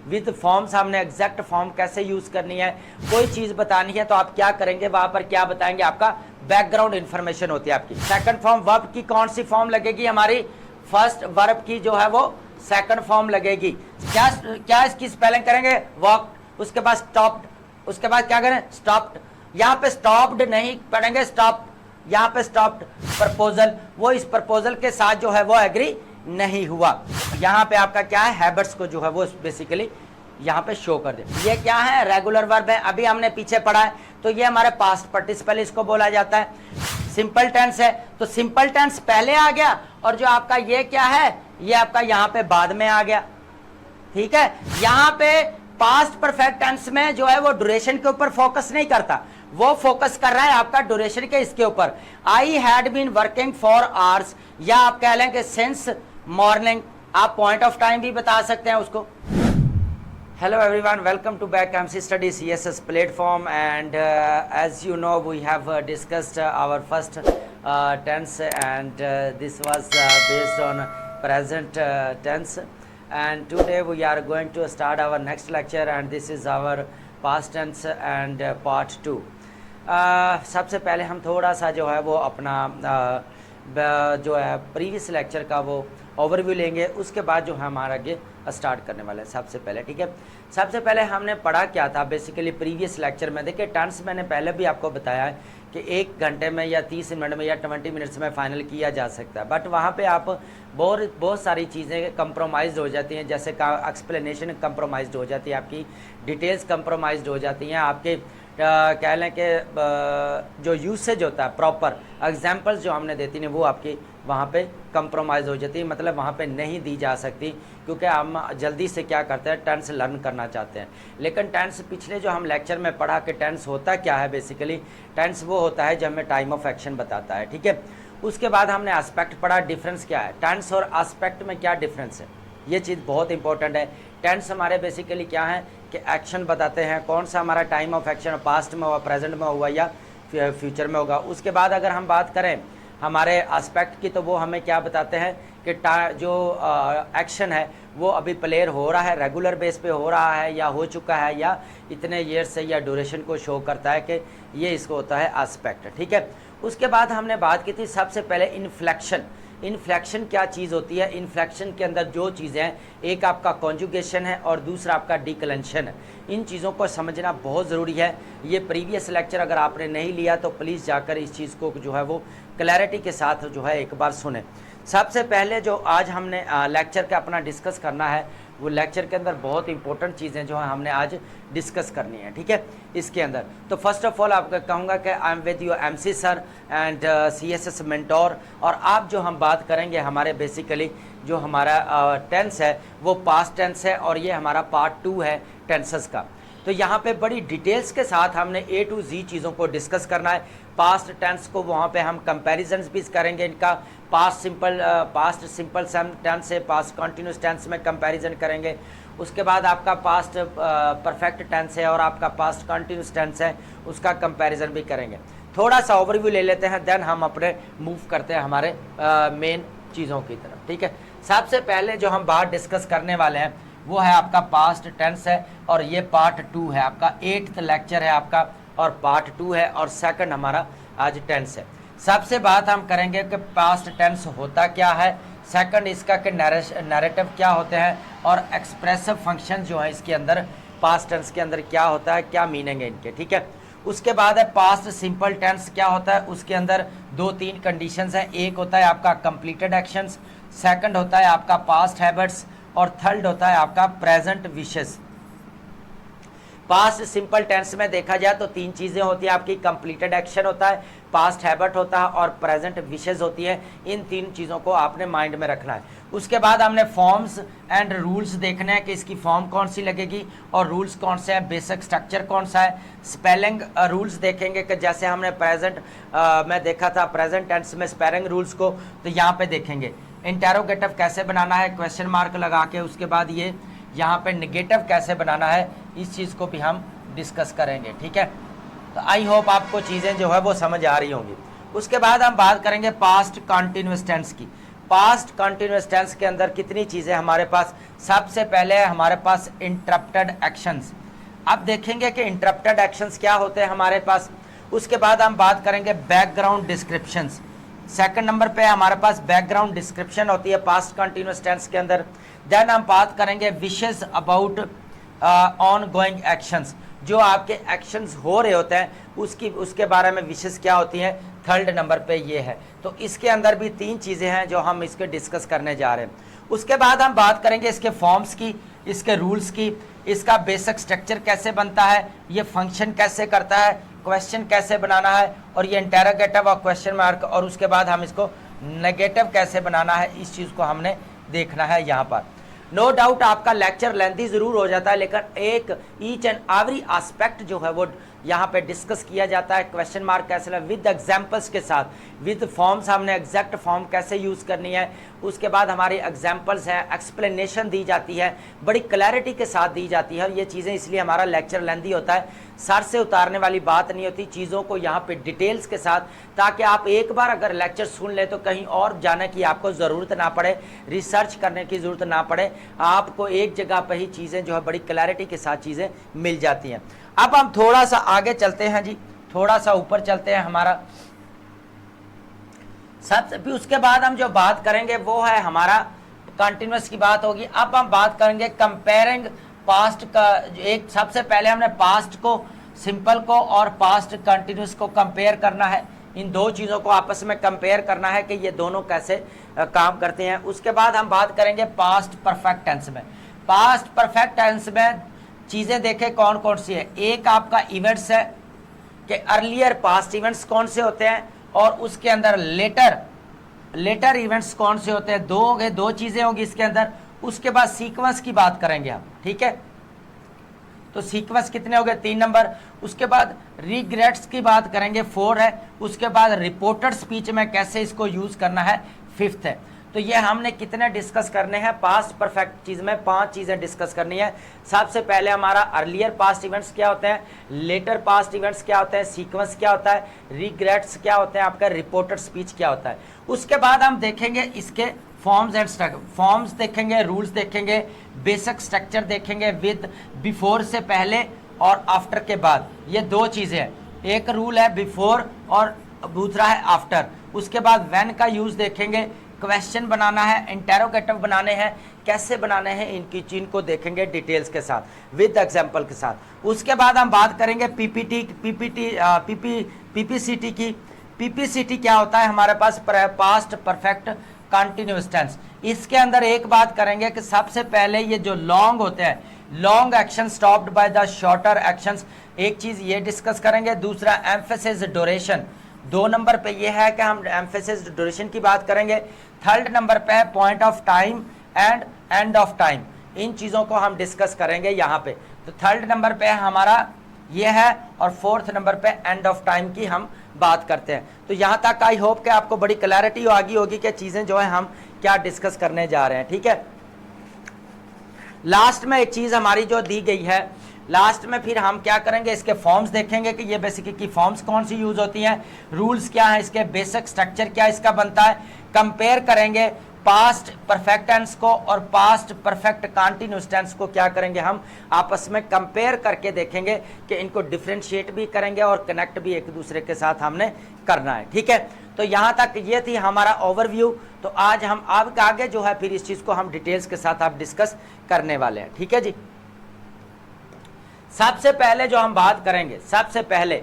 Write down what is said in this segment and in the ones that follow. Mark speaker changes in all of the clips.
Speaker 1: With forms, हमने exact form कैसे use करनी है, कोई चीज बतानी है तो आप क्या करेंगे, वहां पर क्या बताएंगे, आपका बैकग्राउंड इंफॉर्मेशन होती है आपकी। सेकंड फॉर्म, वर्ब की कौन सी फॉर्म लगेगी, हमारी फर्स्ट वर्ब की जो है वो सेकंड फॉर्म लगेगी। क्या क्या इसकी स्पेलिंग करेंगे, वॉक, उसके बाद स्टॉप्ड, उसके बाद क्या करें, स्टॉप्ड। यहाँ पे स्टॉप्ड नहीं पढ़ेंगे, स्टॉप, यहाँ पे स्टॉप्ड। प्रपोजल, वो इस प्रपोजल के साथ जो है वो एग्री नहीं हुआ। यहाँ पे आपका क्या है, हैबिट्स को जो है वो बेसिकली यहाँ पे शो कर दे। ये क्या है, रेगुलर वर्ब है, अभी हमने पीछे पढ़ा है, तो ये हमारे पास्ट पार्टिसिपल इसको बोला जाता है। सिंपल टेंस है तो सिंपल टेंस पहले आ गया, और जो आपका ये क्या है, ये आपका यहाँ पे बाद में आ गया। ठीक है, यहाँ पे पास्ट परफेक्ट टेंस में जो है वो ड्यूरेशन के ऊपर फोकस नहीं करता, वो फोकस कर रहा है आपका ड्यूरेशन के इसके ऊपर। I had been working for hours, या आप कह लें कि सिंस मॉर्निंग, आप पॉइंट ऑफ टाइम भी बता सकते हैं उसको। Hello everyone, welcome to back MC Study CSS platform, and as you know we have discussed our first tense, and this was based on present tense, and today we are going to start our next lecture, and this is our past tense and part 2। सबसे पहले हम थोड़ा सा जो है वो अपना जो है प्रीवियस लेक्चर का वो ओवरव्यू लेंगे, उसके बाद जो है हमारा आगे स्टार्ट करने वाला है सबसे पहले। ठीक है, सबसे पहले हमने पढ़ा क्या था बेसिकली प्रीवियस लेक्चर में। देखिए टेंस मैंने पहले भी आपको बताया है कि 1 घंटे में या 30 मिनट में या 20 मिनट्स में फाइनल किया जा सकता है, बट वहाँ पे आप बहुत सारी चीज़ें कंप्रोमाइज़ हो जाती हैं, जैसे का एक्सप्लेनेशन कंप्रोमाइज़ हो जाती है, आपकी डिटेल्स कंप्रोमाइज़ हो जाती हैं, आपके कह लें कि जो यूसेज होता है प्रॉपर एग्जांपल्स जो हमने देती हैं वो आपकी वहाँ पे कंप्रोमाइज़ हो जाती है, मतलब वहाँ पे नहीं दी जा सकती, क्योंकि हम जल्दी से क्या करते हैं, टेंस लर्न करना चाहते हैं। लेकिन टेंस पिछले जो हम लेक्चर में पढ़ा कि टेंस होता क्या है, बेसिकली टेंस वो होता है जब हमें टाइम ऑफ एक्शन बताता है। ठीक है, उसके बाद हमने एस्पेक्ट पढ़ा, डिफरेंस क्या है, टेंस और एस्पेक्ट में क्या डिफरेंस है, ये चीज़ बहुत इंपॉर्टेंट है। टेंस हमारे बेसिकली क्या है कि एक्शन बताते हैं, कौन सा हमारा टाइम ऑफ एक्शन पास्ट में हुआ, प्रेजेंट में हुआ या फ्यूचर में होगा। उसके बाद अगर हम बात करें हमारे एस्पेक्ट की, तो वो हमें क्या बताते हैं कि जो एक्शन है वो अभी प्लेयर हो रहा है, रेगुलर बेस पे हो रहा है या हो चुका है, या इतने ईयर से, या ड्यूरेशन को शो करता है कि ये इसको होता है एस्पेक्ट। ठीक है, उसके बाद हमने बात की थी सबसे पहले इन्फ्लेक्शन। इन्फ्लेक्शन क्या चीज़ होती है, इन्फ्लेक्शन के अंदर जो चीज़ें हैं, एक आपका कॉन्जुगेशन है और दूसरा आपका डिक्लेंशन है। इन चीज़ों को समझना बहुत ज़रूरी है। ये प्रीवियस लेक्चर अगर आपने नहीं लिया तो प्लीज़ जाकर इस चीज़ को जो है वो क्लैरिटी के साथ जो है एक बार सुने। सबसे पहले जो आज हमने लेक्चर का अपना डिस्कस करना है, वो लेक्चर के अंदर बहुत इंपॉर्टेंट चीज़ें जो है हमने आज डिस्कस करनी है। ठीक है, इसके अंदर तो फर्स्ट ऑफ ऑल आपका कहूँगा कि I am with your MC sir and CSS mentor, और आप जो हम बात करेंगे हमारे बेसिकली जो हमारा टेंस है वो पास्ट टेंस है, और ये हमारा पार्ट 2 है टेंसेस का। तो यहाँ पे बड़ी डिटेल्स के साथ हमने A to Z चीज़ों को डिस्कस करना है। पास्ट टेंस को वहाँ पे हम कंपैरिजन्स भी करेंगे, इनका पास्ट सिंपल टेंस से पास्ट कंटिन्यूस टेंस में कंपैरिजन करेंगे। उसके बाद आपका पास्ट परफेक्ट टेंस है और आपका पास्ट कंटिन्यूस टेंस है, उसका कंपैरिजन भी करेंगे। थोड़ा सा ओवरव्यू ले लेते हैं, देन हम अपने मूव करते हैं हमारे मेन चीज़ों की तरफ। ठीक है, सबसे पहले जो हम बात डिस्कस करने वाले हैं वो है आपका पास्ट टेंस है, और ये पार्ट 2 है आपका, 8th लेक्चर है आपका, और पार्ट 2 है, और सेकंड हमारा आज टेंस है। सबसे बात हम करेंगे कि पास्ट टेंस होता क्या है, सेकंड इसका कि नैरेटिव क्या होते हैं, और एक्सप्रेसिव फंक्शन जो है इसके अंदर पास्ट टेंस के अंदर क्या होता है, क्या मीनिंग है इनके। ठीक है, उसके बाद है पास्ट सिंपल टेंस क्या होता है, उसके अंदर 2-3 कंडीशंस हैं। एक होता है आपका कंप्लीटेड एक्शंस, सेकंड होता है आपका पास्ट हैबिट्स, और थर्ड होता है आपका present wishes. Past simple tense में देखा जाए तो 3 चीज़ें होती हैं आपकी, कंप्लीटेड एक्शन होता है, पास्ट हैबिट होता है, और प्रेजेंट विशेस होती है। इन 3 चीज़ों को आपने माइंड में रखना है। उसके बाद हमने फॉर्म्स एंड रूल्स देखने हैं कि इसकी फॉर्म कौन सी लगेगी और रूल्स कौन से हैं, बेसिक स्ट्रक्चर कौन सा है। स्पेलिंग रूल्स देखेंगे कि जैसे हमने प्रेजेंट में देखा था प्रेजेंट टेंस में स्पेलिंग रूल्स को, तो यहाँ पे देखेंगे इंटेरोगेटिव कैसे बनाना है क्वेश्चन मार्क लगा के, उसके बाद ये यहाँ पे नेगेटिव कैसे बनाना है, इस चीज़ को भी हम डिस्कस करेंगे। ठीक है, तो आई होप आपको चीज़ें जो है वो समझ आ रही होंगी। उसके बाद हम बात करेंगे पास्ट कंटिन्यूअस टेंस की। पास्ट कंटिन्यूअस टेंस के अंदर कितनी चीजें हमारे पास, सबसे पहले है हमारे पास इंटरप्टेड एक्शंस। अब देखेंगे कि इंटरप्टेड एक्शंस क्या होते हैं हमारे पास। उसके बाद हम बात करेंगे बैकग्राउंड डिस्क्रिप्शंस। सेकंड नंबर पे हमारे पास बैकग्राउंड डिस्क्रिप्शन होती है पास्ट कंटिन्यूअस टेंस के अंदर। देन हम बात करेंगे wishes about on going actions, जो आपके एक्शंस हो रहे होते हैं उसके बारे में विशेस क्या होती हैं, थर्ड नंबर पे ये है। तो इसके अंदर भी 3 चीज़ें हैं जो हम इसके डिस्कस करने जा रहे हैं। उसके बाद हम बात करेंगे इसके फॉर्म्स की, इसके रूल्स की, इसका बेसिक स्ट्रक्चर कैसे बनता है, ये फंक्शन कैसे करता है, क्वेश्चन कैसे बनाना है, और ये इंटेरोगेटिव और क्वेश्चन मार्क, और उसके बाद हम इसको नेगेटिव कैसे बनाना है, इस चीज़ को हमने देखना है यहाँ पर। नो डाउट आपका लेक्चर लेंथी ज़रूर हो जाता है, लेकिन एक ईच एंड एवरी एस्पेक्ट जो है वो यहाँ पे डिस्कस किया जाता है। क्वेश्चन मार्क कैसे विद एग्जाम्पल्स के साथ, विद फॉर्म्स, हमने एग्जैक्ट फॉर्म कैसे यूज़ करनी है, उसके बाद हमारी एग्जाम्पल्स हैं, एक्सप्लेनेशन दी जाती है, बड़ी क्लैरिटी के साथ दी जाती है। और ये चीज़ें इसलिए हमारा लेक्चर लेंथी होता है, सर से उतारने वाली बात नहीं होती, चीज़ों को यहाँ पे डिटेल्स के साथ, ताकि आप एक बार अगर लेक्चर सुन ले तो कहीं और जाने की आपको ज़रूरत ना पड़े, रिसर्च करने की ज़रूरत ना पड़े, आपको एक जगह पर ही चीज़ें जो है बड़ी क्लैरिटी के साथ चीज़ें मिल जाती हैं। अब हम थोड़ा सा आगे चलते हैं जी, थोड़ा सा ऊपर चलते हैं हमारा सबसे, फिर उसके बाद हम जो बात करेंगे वो है हमारा कंटिन्यूअस की बात होगी। अब हम बात करेंगे कंपेयरिंग पास्ट का। एक सबसे पहले हमने पास्ट को, सिंपल को और पास्ट कंटिन्यूअस को कंपेयर करना है, इन दो चीज़ों को आपस में कंपेयर करना है कि ये दोनों कैसे काम करते हैं। उसके बाद हम बात करेंगे पास्ट परफेक्ट टेंस में। पास्ट परफेक्ट टेंस में चीज़ें देखें कौन कौन सी है। एक आपका इवेंट्स है कि अर्लियर पास्ट इवेंट्स कौन से होते हैं, और उसके अंदर लेटर इवेंट्स कौन से होते हैं। दो चीज़ें होंगी इसके अंदर। उसके बाद सीक्वेंस की बात करेंगे हम, ठीक है, तो सीक्वेंस कितने हो गए, 3 नंबर। उसके बाद रिग्रेट्स की बात करेंगे, 4 है। उसके बाद रिपोर्टेड स्पीच में कैसे इसको यूज़ करना है, 5th है। तो ये हमने कितने डिस्कस करने हैं, पास्ट परफेक्ट चीज़ में 5 चीज़ें डिस्कस करनी है। सबसे पहले हमारा अर्लियर पास्ट इवेंट्स क्या होते हैं, लेटर पास्ट इवेंट्स क्या होते हैं, सीक्वेंस क्या होता है, रिग्रेट्स क्या होते हैं, आपका रिपोर्टेड स्पीच क्या होता है। उसके बाद हम देखेंगे इसके फॉर्म्स एंड स्ट्रक्चर, फॉर्म्स देखेंगे, रूल्स देखेंगे, बेसिक स्ट्रक्चर देखेंगे, विद बिफोर से पहले और आफ्टर के बाद। ये 2 चीज़ें हैं, एक रूल है बिफोर और दूसरा है आफ्टर। उसके बाद व्हेन का यूज़ देखेंगे, क्वेश्चन बनाना है, इंटेरोगेटिव बनाने हैं, कैसे बनाने हैं, इनकी चीज़ को देखेंगे डिटेल्स के साथ, विद एग्जाम्पल के साथ। उसके बाद हम बात करेंगे पीपीसीटी की। पीपीसीटी क्या होता है हमारे पास, पास्ट परफेक्ट कंटिन्यूअस टेंस। इसके अंदर एक बात करेंगे कि सबसे पहले ये जो लॉन्ग होते हैं, long action stopped by the shorter actions, एक चीज़ ये डिस्कस करेंगे। दूसरा एम्फेसिस ड्यूरेशन, 2 नंबर पे ये है कि हम एम्फेसिस ड्यूरेशन की बात करेंगे। थर्ड नंबर पे है point of time and end of time, इन चीज़ों को हम डिस्कस करेंगे यहाँ पे। तो थर्ड नंबर पे हमारा ये है, और 4th नंबर पे एंड ऑफ टाइम की हम बात करते हैं। तो यहाँ तक आई होप कि आपको बड़ी क्लैरिटी आ गई होगी कि चीज़ें जो है हम क्या डिस्कस करने जा रहे हैं, ठीक है। लास्ट में एक चीज़ हमारी जो दी गई है, लास्ट में फिर हम क्या करेंगे, इसके फॉर्म्स देखेंगे कि ये बेसिकली की फॉर्म्स कौन सी यूज होती हैं, रूल्स क्या है, इसके बेसिक स्ट्रक्चर क्या इसका बनता है, कंपेयर करेंगे पास्ट परफेक्ट टेंस को और पास्ट परफेक्ट कंटीन्यूअस टेंस को। क्या करेंगे हम आपस में कंपेयर करके देखेंगे कि इनको डिफ्रेंशिएट भी करेंगे और कनेक्ट भी एक दूसरे के साथ हमने करना है, ठीक है। तो यहाँ तक ये थी हमारा ओवरव्यू। तो आज हम अब आगे जो है फिर इस चीज़ को हम डिटेल्स के साथ आप डिस्कस करने वाले हैं, ठीक है जी। सबसे पहले जो हम बात करेंगे, सबसे पहले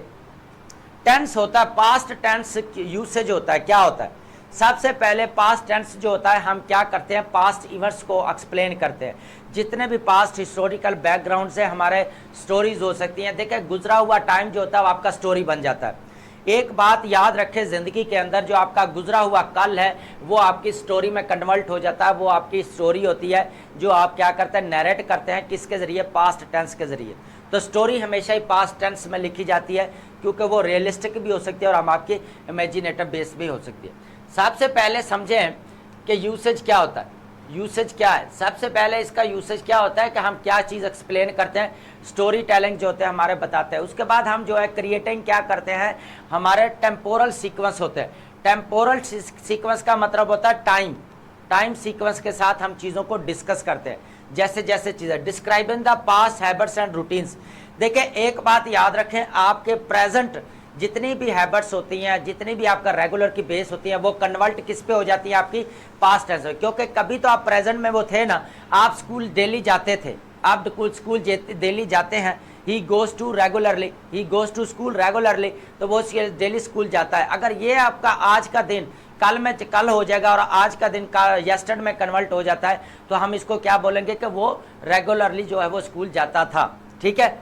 Speaker 1: टेंस होता है, पास्ट टेंस यूसेज होता है, क्या होता है। सबसे पहले पास्ट टेंस जो होता है, हम क्या करते हैं, पास्ट इवेंट्स को एक्सप्लेन करते हैं। जितने भी पास्ट हिस्टोरिकल बैकग्राउंड से हमारे स्टोरीज हो सकती हैं। देखिए गुजरा हुआ टाइम जो होता है वो आपका स्टोरी बन जाता है। एक बात याद रखें, ज़िंदगी के अंदर जो आपका गुजरा हुआ कल है वो आपकी स्टोरी में कन्वर्ट हो जाता है, वो आपकी स्टोरी होती है जो आप क्या करते हैं, नैरेट करते हैं, किसके ज़रिए, पास्ट टेंस के ज़रिए। तो स्टोरी हमेशा ही पास्ट टेंस में लिखी जाती है, क्योंकि वो रियलिस्टिक भी हो सकती है और हम आपकी इमेजिनेटिव बेस भी हो सकती है। सबसे पहले समझें कि यूसेज क्या होता है। यूसेज क्या है, सबसे पहले इसका यूसेज क्या होता है कि हम क्या चीज़ एक्सप्लेन करते हैं, स्टोरी टेलिंग जो होते हैं हमारे बताते हैं। उसके बाद हम जो है क्रिएटिंग क्या करते हैं, हमारे टेम्पोरल सीक्वेंस होते हैं। टेम्पोरल सीक्वेंस का मतलब होता है टाइम, टाइम सीक्वेंस के साथ हम चीज़ों को डिस्कस करते हैं, जैसे जैसे चीज़ें describing the past habits and routines. देखिए एक बात याद रखें, आपके प्रेजेंट जितनी भी हैबिट्स होती हैं, जितनी भी आपका रेगुलर की बेस होती है, वो कन्वर्ट किस पे हो जाती है, आपकी पास्ट टेंस में। क्योंकि कभी तो आप प्रेजेंट में वो थे ना, आप स्कूल डेली जाते थे, आप स्कूल डेली जाते हैं, he goes to regularly, he goes to school regularly, तो वो डेली स्कूल जाता है। अगर ये आपका आज का दिन कल हो जाएगा और आज का दिन यस्टरडे में कन्वर्ट हो जाता है, तो हम इसको क्या बोलेंगे कि वो रेगुलरली जो है वो स्कूल जाता था। ठीक है,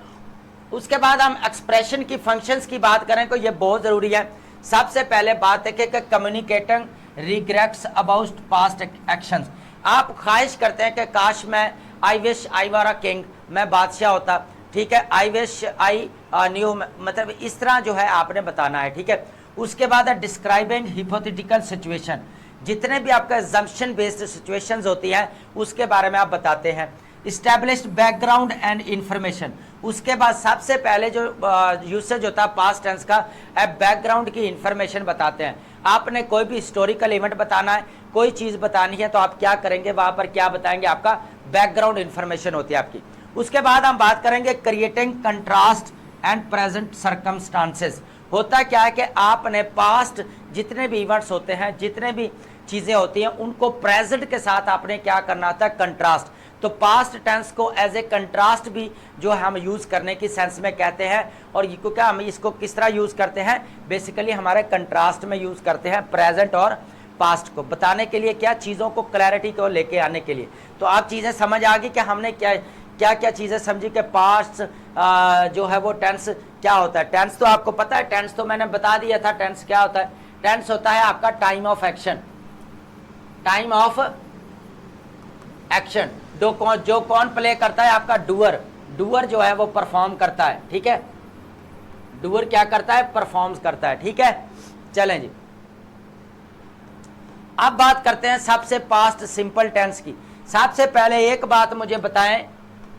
Speaker 1: उसके बाद हम एक्सप्रेशन की फंक्शंस की बात करें तो ये बहुत ज़रूरी है। सबसे पहले बात है कि communicating regrets about past actions. आप ख्वाहिश करते हैं कि काश मैं I wish I were a king, मैं बादशाह होता। ठीक है, आई विश आई न्यू, मतलब इस तरह जो है आपने बताना है। ठीक है, उसके बाद है डिस्क्राइबिंग हिपोथेटिकल सिचुएशन। जितने भी आपका एजम्पशन बेस्ड सिचुएशंस होती हैं उसके बारे में आप बताते हैं। Established background and information. उसके बाद सबसे पहले जो यूसेज होता है पास्ट टेंस का, बैकग्राउंड की इंफॉर्मेशन बताते हैं। आपने कोई भी हिस्टोरिकल इवेंट बताना है, कोई चीज़ बतानी है, तो आप क्या करेंगे, वहाँ पर क्या बताएंगे, आपका बैकग्राउंड इंफॉर्मेशन होती है आपकी। उसके बाद हम बात करेंगे creating contrast and present circumstances. होता क्या है कि आपने पास्ट जितने भी इवेंट्स होते हैं, जितने भी चीज़ें होती हैं, उनको प्रेजेंट के साथ आपने क्या करना होता है, कंट्रास्ट। तो पास्ट टेंस को एज ए कंट्रास्ट भी जो हम यूज़ करने की सेंस में कहते हैं। और क्योंकि हम इसको किस तरह यूज़ करते हैं, बेसिकली हमारे कंट्रास्ट में यूज़ करते हैं प्रेजेंट और पास्ट को बताने के लिए, क्या चीज़ों को क्लैरिटी को लेके आने के लिए। तो आप चीज़ें समझ आ गई कि हमने क्या क्या चीज़ें समझी कि पास्ट जो है वो टेंस क्या होता है। टेंस तो आपको पता है, टेंस तो मैंने बता दिया था। टेंस क्या होता है, टेंस होता है आपका time of action, time of action. जो कौन प्ले करता है, आपका डूअर। डूअर जो है वो परफॉर्म करता है। ठीक है, डूअर क्या करता है, परफॉर्म करता है। ठीक है, चलें जी, अब बात करते हैं सबसे पास्ट सिंपल टेंस की। सबसे पहले एक बात मुझे बताएं,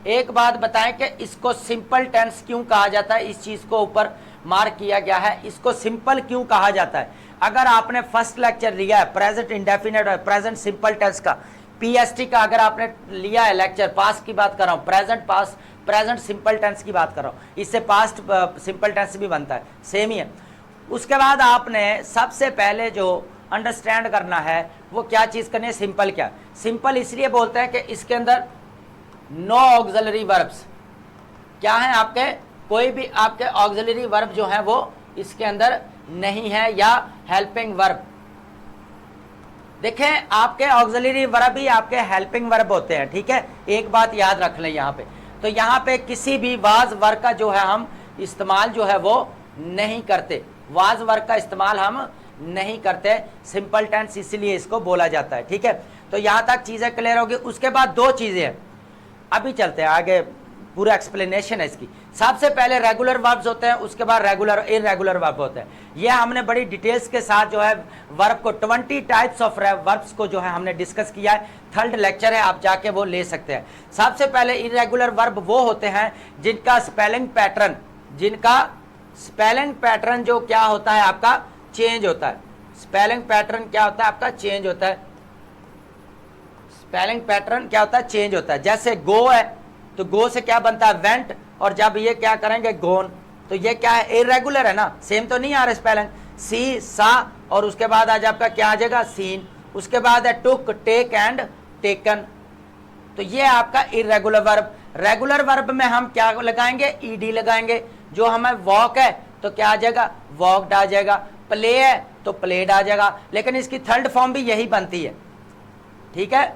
Speaker 1: एक बात बताएं कि इसको सिंपल टेंस क्यों कहा जाता है। इस चीज को ऊपर मार्क किया गया है, इसको सिंपल क्यों कहा जाता है। अगर आपने फर्स्ट लेक्चर लिया है प्रेजेंट इंडेफिनिट और प्रेजेंट सिंपल टेंस का, पीएसटी का अगर आपने लिया है लेक्चर, पास्ट की बात कर रहा हूँ, present past present simple tense की बात कर रहा हूँ, इससे पास्ट सिंपल टेंस भी बनता है, सेम ही है। उसके बाद आपने सबसे पहले जो अंडरस्टैंड करना है वो क्या चीज़ करनी है, सिंपल। क्या सिंपल इसलिए बोलते हैं कि इसके अंदर नो ऑक्सिलरी वर्ब्स क्या है, आपके कोई भी आपके ऑक्सिलरी वर्ब जो है वो इसके अंदर नहीं है, या हेल्पिंग वर्ब। देखें आपके ऑक्सिलरी वर्ब ही आपके हेल्पिंग वर्ब होते हैं। ठीक है, एक बात याद रख लें यहाँ पे, तो यहाँ पे किसी भी वाज वर्ब का जो है हम इस्तेमाल जो है वो नहीं करते, वाज वर्ब का इस्तेमाल हम नहीं करते, सिंपल टेंस इसलिए इसको बोला जाता है। ठीक है, तो यहाँ तक चीज़ें क्लियर होगी। उसके बाद दो चीज़ें हैं, अभी चलते हैं आगे, पूरा एक्सप्लेनेशन है इसकी। सबसे पहले रेगुलर वर्ब्स होते हैं, उसके बाद रेगुलर इररेगुलर वर्ब होते हैं। ये हमने बड़ी डिटेल्स के साथ जो है वर्ब को 20 टाइप्स ऑफ वर्ब्स को जो है हमने डिस्कस किया है। थर्ड लेक्चर है, आप जाके वो ले सकते हैं। सबसे पहले इररेगुलर वर्ब वो होते हैं जिनका स्पेलिंग पैटर्न जो क्या होता है आपका चेंज होता है। स्पेलिंग पैटर्न क्या होता है आपका चेंज होता है। स्पेलिंग पैटर्न क्या होता है, चेंज होता है। जैसे गो है तो गो से क्या बनता है, वेंट, और जब ये क्या करेंगे गोन, तो ये क्या है, इरेगुलर है ना, सेम तो नहीं आ रहा स्पेलिंग। सी सा, और उसके बाद आज आपका क्या आ जाएगा, सीन। उसके बाद है टुक, टेक एंड टेकन, तो ये आपका इरेगुलर वर्ब। रेगुलर वर्ब में हम क्या लगाएंगे, ईडी लगाएंगे। जो हमें वॉक है तो क्या आ जाएगा, वॉकड आ जाएगा। प्ले है तो प्लेड आ जाएगा। लेकिन इसकी थर्ड फॉर्म भी यही बनती है। ठीक है,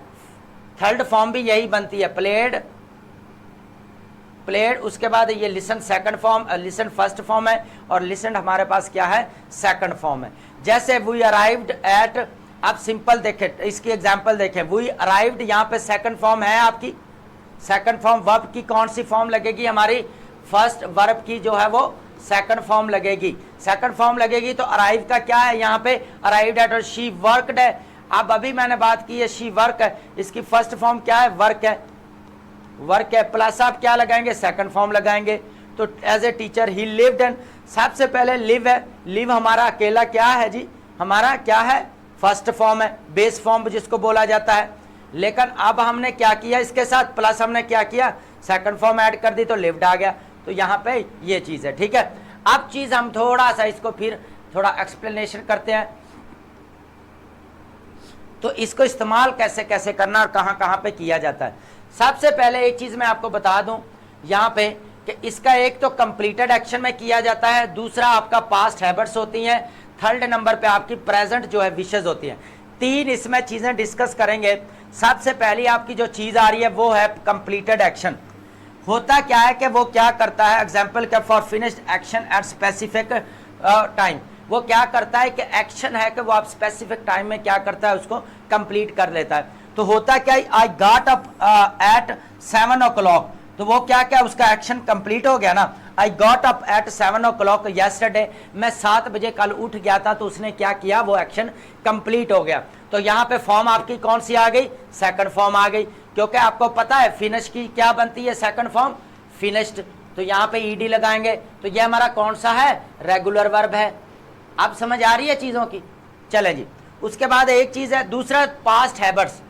Speaker 1: थर्ड फॉर्म भी यही बनती है, प्लेड। उसके बाद ये listen second form, listen first form है, और लिसन हमारे पास क्या है, सेकंड फॉर्म है। जैसे वी अराइव्ड एट, आप सिंपल देखें, इसकी एग्जांपल देखें, वी अराइव्ड, यहाँ पे सेकंड फॉर्म है आपकी। सेकंड फॉर्म वर्ब की कौन सी फॉर्म लगेगी, हमारी फर्स्ट वर्ब की जो है वो सेकंड फॉर्म लगेगी। सेकंड फॉर्म लगेगी तो अराइव का क्या है, यहाँ पे अराइव्ड एट, और शी वर्कड है। अब अभी मैंने बात की है शी वर्क है, इसकी फर्स्ट फॉर्म क्या है, वर्क है, वर्क है, प्लस आप क्या लगाएंगे, सेकंड फॉर्म लगाएंगे। तो as a teacher he lived and, सबसे पहले लिव है, लिव हमारा अकेला क्या है जी, हमारा क्या है, फर्स्ट फॉर्म है, बेस फॉर्म जिसको बोला जाता है। लेकिन अब हमने क्या किया, इसके साथ प्लस हमने क्या किया, सेकंड फॉर्म ऐड कर दी तो लिव्ड आ गया। तो यहाँ पे ये चीज है, ठीक है। अब चीज हम थोड़ा सा इसको फिर थोड़ा एक्सप्लेनेशन करते हैं। तो इसको इस्तेमाल कैसे कैसे करना और कहाँ कहाँ पे किया जाता है। सबसे पहले एक चीज मैं आपको बता दूं यहाँ पे कि इसका एक तो कंप्लीटेड एक्शन में किया जाता है, दूसरा आपका पास्ट हैबिट्स होती हैं, थर्ड नंबर पे आपकी प्रेजेंट जो है विशेज होती हैं। तीन इसमें चीजें डिस्कस करेंगे। सबसे पहली आपकी जो चीज आ रही है वो है कंप्लीटेड एक्शन। होता क्या है कि वो क्या करता है, एग्जाम्पल क्या, for finished action at specific time. वो क्या करता है कि एक्शन है कि वो आप स्पेसिफिक टाइम में क्या करता है, उसको कंप्लीट कर लेता है। तो होता क्या है, I got up at 7 o'clock, तो वो क्या क्या उसका एक्शन कंप्लीट हो गया ना। I got up at 7 o'clock yesterday, मैं 7 बजे कल उठ गया था, तो उसने क्या किया, वो एक्शन कंप्लीट हो गया। तो यहाँ पे फॉर्म आपकी कौन सी आ गई, सेकंड फॉर्म आ गई, क्योंकि आपको पता है फिनिश की क्या बनती है, सेकंड फॉर्म फिनिश्ड। तो यहाँ पे ईडी लगाएंगे, तो ये हमारा कौन सा है, रेगुलर वर्ब है। आप समझ आ रही है चीजों की। चले जी, उसके बाद एक चीज है, दूसरा पास्ट हैबिट्स।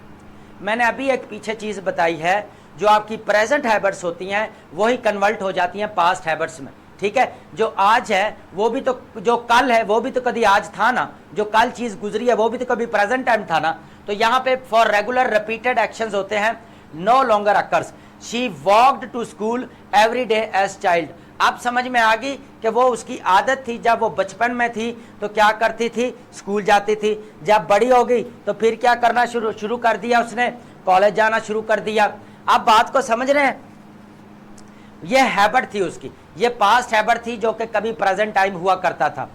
Speaker 1: मैंने अभी एक पीछे चीज बताई है, जो आपकी प्रेजेंट हैबिट्स होती हैं वही कन्वर्ट हो जाती हैं पास्ट हैबिट्स में, ठीक है। जो आज है वो भी तो, जो कल है वो भी तो कभी आज था ना, जो कल चीज गुजरी है वो भी तो कभी प्रेजेंट टाइम था ना। तो यहाँ पे फॉर रेगुलर रिपीटेड एक्शंस होते हैं, no longer occurs, she walked to school every day as child. अब समझ में आ गई कि वो उसकी आदत थी, जब वो बचपन में थी तो क्या करती थी, स्कूल जाती थी। जब बड़ी हो गई तो फिर क्या करना शुरू कर दिया, उसने कॉलेज जाना शुरू कर दिया। आप बात को समझ रहे हैं, ये हैबिट थी उसकी, ये पास्ट हैबिट थी जो कि कभी प्रेजेंट टाइम हुआ करता था।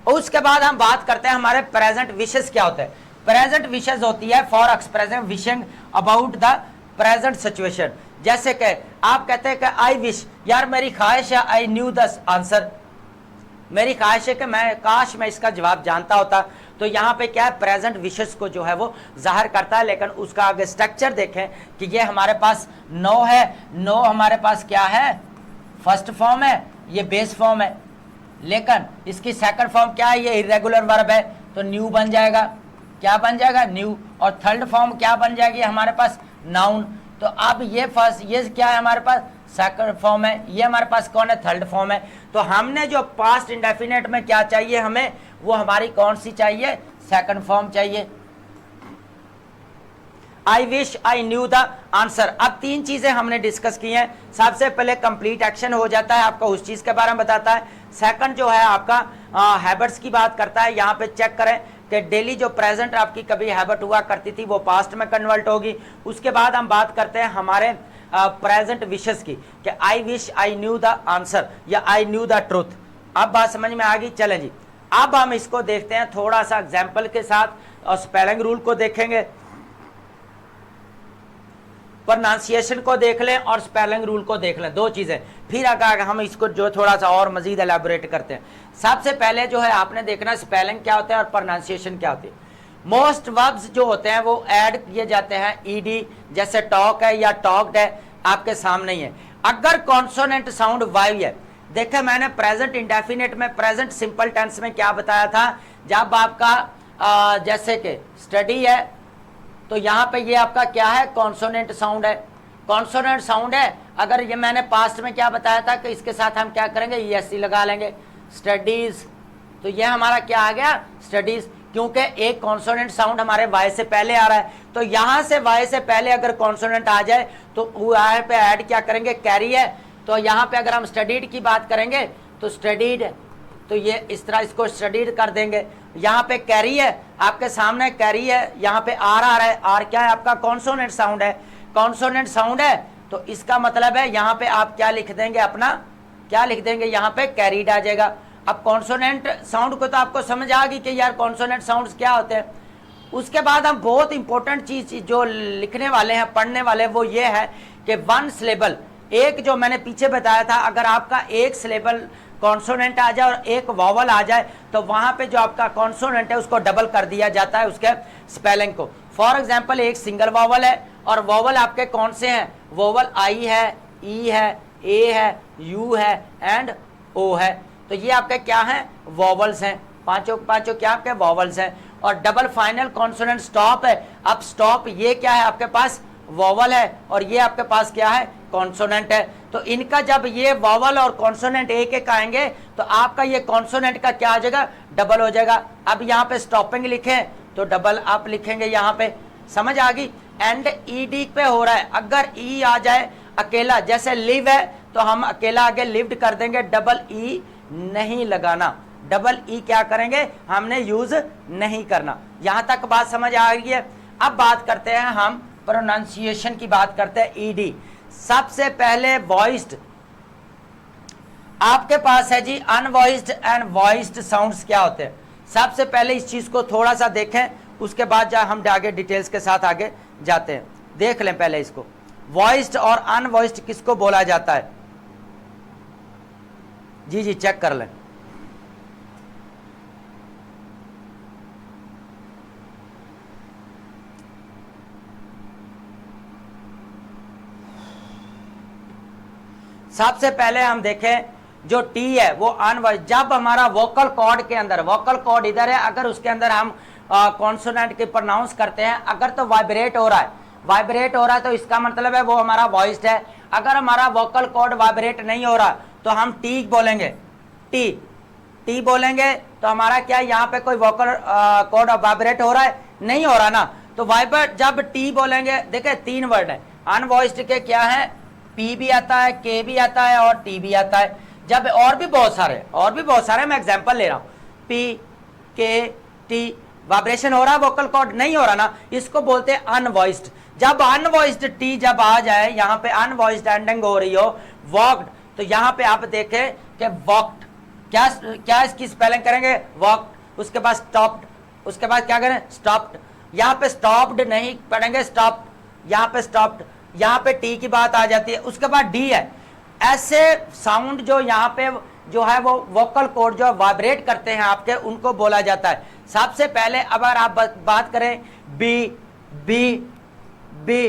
Speaker 1: उसके बाद हम बात करते हैं हमारे प्रेजेंट विशेस क्या होते हैं। प्रेजेंट विशेस होती है for expressing wishing about the present situation. जैसे कि आप कहते हैं कि आई विश, यार मेरी ख्वाहिश है, आई न्यू द आंसर, मेरी ख्वाहिश है कि मैं काश मैं इसका जवाब जानता होता। तो यहाँ पे क्या है, प्रेजेंट विशेस को जो है वो जाहिर करता है। लेकिन उसका अगर स्ट्रक्चर देखें कि ये हमारे पास नो है, नो हमारे पास क्या है, फर्स्ट फॉर्म है, ये बेस फॉर्म है। लेकिन इसकी सेकंड फॉर्म क्या है, ये इरेगुलर वर्ब है, तो न्यू बन जाएगा। क्या बन जाएगा, न्यू। और थर्ड फॉर्म क्या बन जाएगी हमारे पास, नाउन। तो अब ये फर्स्ट, ये क्या है हमारे पास, सेकंड फॉर्म है, ये हमारे पास कौन है, थर्ड फॉर्म है। तो हमने जो पास्ट इंडेफिनेट में क्या चाहिए हमें, वो हमारी कौन सी चाहिए, सेकंड फॉर्म चाहिए। I wish I knew the answer. अब तीन चीजें हमने डिस्कस की हैं। सबसे पहले कंप्लीट एक्शन हो जाता है आपका, उस चीज के बारे में बताता है। सेकंड जो है आपका हैबिट्स की बात करता है। यहाँ पे चेक करें कि डेली जो प्रेजेंट आपकी कभी हैबिट हुआ करती थी वो पास्ट में कन्वर्ट होगी। उसके बाद हम बात करते हैं हमारे प्रेजेंट विशेस की, कि I wish I knew the answer या आई न्यू द ट्रूथ। अब बात समझ में आ गई। चले जी, अब हम इसको देखते हैं थोड़ा सा एग्जाम्पल के साथ, और स्पेलिंग रूल को देखेंगे, प्रोनाउंसिएशन को देख लें और स्पेलिंग रूल को देख लें, दो चीजें। फिर अगर हम इसको जो थोड़ा सा और मजीद एलैबोरेट करते हैं। सबसे पहले जो है आपने देखना स्पेलिंग क्या होता है और प्रोनाउंसिएशन क्या होती है। मोस्ट वर्ब्स जो होते हैं वो ऐड किए जाते हैं ईडी, जैसे टॉक है या टॉक्ड है, आपके सामने ही है। अगर कॉन्सोनेंट साउंड वाई है, देखिए मैंने प्रेजेंट इंडेफिनिट में प्रेजेंट सिंपल टेंस में क्या बताया था, जब आपका जैसे कि स्टडी है तो यहाँ पे ये आपका क्या है, कॉन्सोनेंट साउंड है। कॉन्सोनेंट साउंड है, अगर ये मैंने पास्ट में क्या बताया था कि इसके साथ हम क्या करेंगे, ESC लगा लेंगे। स्टडीज, तो ये हमारा क्या आ गया, स्टडीज, क्योंकि एक कॉन्सोनेंट साउंड हमारे वाई से पहले आ रहा है। तो यहाँ से वाई से पहले अगर कॉन्सोनेंट आ जाए तो यहाँ पे ऐड क्या करेंगे, कैरी है। तो यहाँ पे अगर हम स्टडीड की बात करेंगे तो स्टडीड, तो ये इस तरह इसको स्टडीड कर देंगे। यहाँ पे कैरी है, आपके सामने कैरी है, यहाँ पे आर आ रहा है। आर क्या है आपका, कॉन्सोनेंट साउंड है। कॉन्सोनेंट साउंड है तो इसका मतलब है यहाँ पे आप क्या लिख देंगे, अपना क्या लिख देंगे, यहाँ पे कैरीड आ जाएगा। अब कॉन्सोनेंट साउंड को तो आपको समझ आ गई कि यार कॉन्सोनेंट साउंड्स क्या होते हैं। उसके बाद हम बहुत इंपॉर्टेंट चीज जो लिखने वाले हैं, पढ़ने वाले, वो ये है कि वन सिलेबल, एक जो मैंने पीछे बताया था, अगर आपका एक सिलेबल कॉन्सोनेंट आ जाए और एक वॉवल आ जाए तो वहां पे जो आपका कॉन्सोनेंट है उसको डबल कर दिया जाता है, उसके स्पेलिंग को। फॉर एग्जांपल एक सिंगल वॉवल है और वॉवल आपके कौन से हैं, वॉवल आई है, ई है, ए है, यू है एंड ओ है। तो ये आपके क्या हैं, वॉवल्स हैं। पांचों पांचों क्या आपके वॉवल्स हैं। और डबल फाइनल कॉन्सोनेंट स्टॉप है। अब स्टॉप ये क्या है आपके पास, वॉवल है, और ये आपके पास क्या है, कॉन्सोनेंट है। तो इनका जब ये वॉवल और कॉन्सोनेंट एक एक आएंगे तो आपका ये कॉन्सोनेंट का क्या आ जाएगा, डबल हो जाएगा। अब यहाँ पे स्टॉपिंग लिखे तो डबल आप लिखेंगे यहाँ पे, समझ आ गई। एंड ईडी पे हो रहा है, अगर ई आ जाए अकेला, जैसे लिव है तो हम अकेला आगे लिव्ड कर देंगे, डबल ई नहीं लगाना, डबल ई क्या करेंगे, हमने यूज नहीं करना। यहां तक बात समझ आ गई है। अब बात करते हैं हम प्रोनाउंसिएशन की, बात करते हैं ईडी। सबसे पहले वॉइस्ड आपके पास है जी, अनवॉइस्ड एंड वॉइस्ड साउंड्स क्या होते हैं। सबसे पहले इस चीज को थोड़ा सा देखें, उसके बाद हम आगे डिटेल्स के साथ आगे जाते हैं। देख लें पहले इसको, वॉइस्ड और अनवॉइस्ड किसको बोला जाता है। जी जी चेक कर लें। सबसे पहले हम देखें जो टी है वो अनवॉइस्ड, जब हमारा वोकल कॉर्ड के अंदर, वोकल कॉर्ड इधर है, अगर उसके अंदर हम कॉन्सोनेंट के प्रोनाउंस करते हैं, अगर तो वाइब्रेट हो रहा है, वाइब्रेट हो रहा है तो इसका मतलब है वो हमारा वॉइस्ड है। अगर हमारा वोकल कॉर्ड वाइब्रेट नहीं हो रहा तो हम टी बोलेंगे, टी टी बोलेंगे तो हमारा क्या, यहाँ पे कोई वोकल कॉर्ड वाइब्रेट हो रहा है, नहीं हो रहा ना, तो वाइब्रेट जब टी बोलेंगे, देखिए तीन वर्ड है अनवॉइस्ड के, क्या है, पी भी आता है, के भी आता है और टी भी आता है। जब और भी बहुत सारे मैं एग्जांपल ले रहा हूं, पी के टी वाइब्रेशन हो रहा है, वोकल कॉर्ड नहीं हो रहा ना, इसको बोलते हैं अनवॉइस्ड। जब अनवॉइस्ड टी जब आ जाए, यहाँ पे अनवॉइस्ड एंडिंग हो रही हो, वॉक्ड, तो यहाँ पे आप देखें कि वॉक्ड, क्या इसकी स्पेलिंग करेंगे, वॉक्ड, उसके बाद स्टॉप्ड, उसके बाद क्या करें, स्टॉप्ड। यहाँ पे स्टॉप्ड नहीं पढ़ेंगे, स्टॉप्ड, यहाँ पे स्टॉप्ड, यहाँ पे टी की बात आ जाती है, उसके बाद डी है। ऐसे साउंड जो यहाँ पे जो है वो वोकल कॉर्ड जो वाइब्रेट करते हैं आपके, उनको बोला जाता है। सबसे पहले अगर आप बात करें बी, बी बी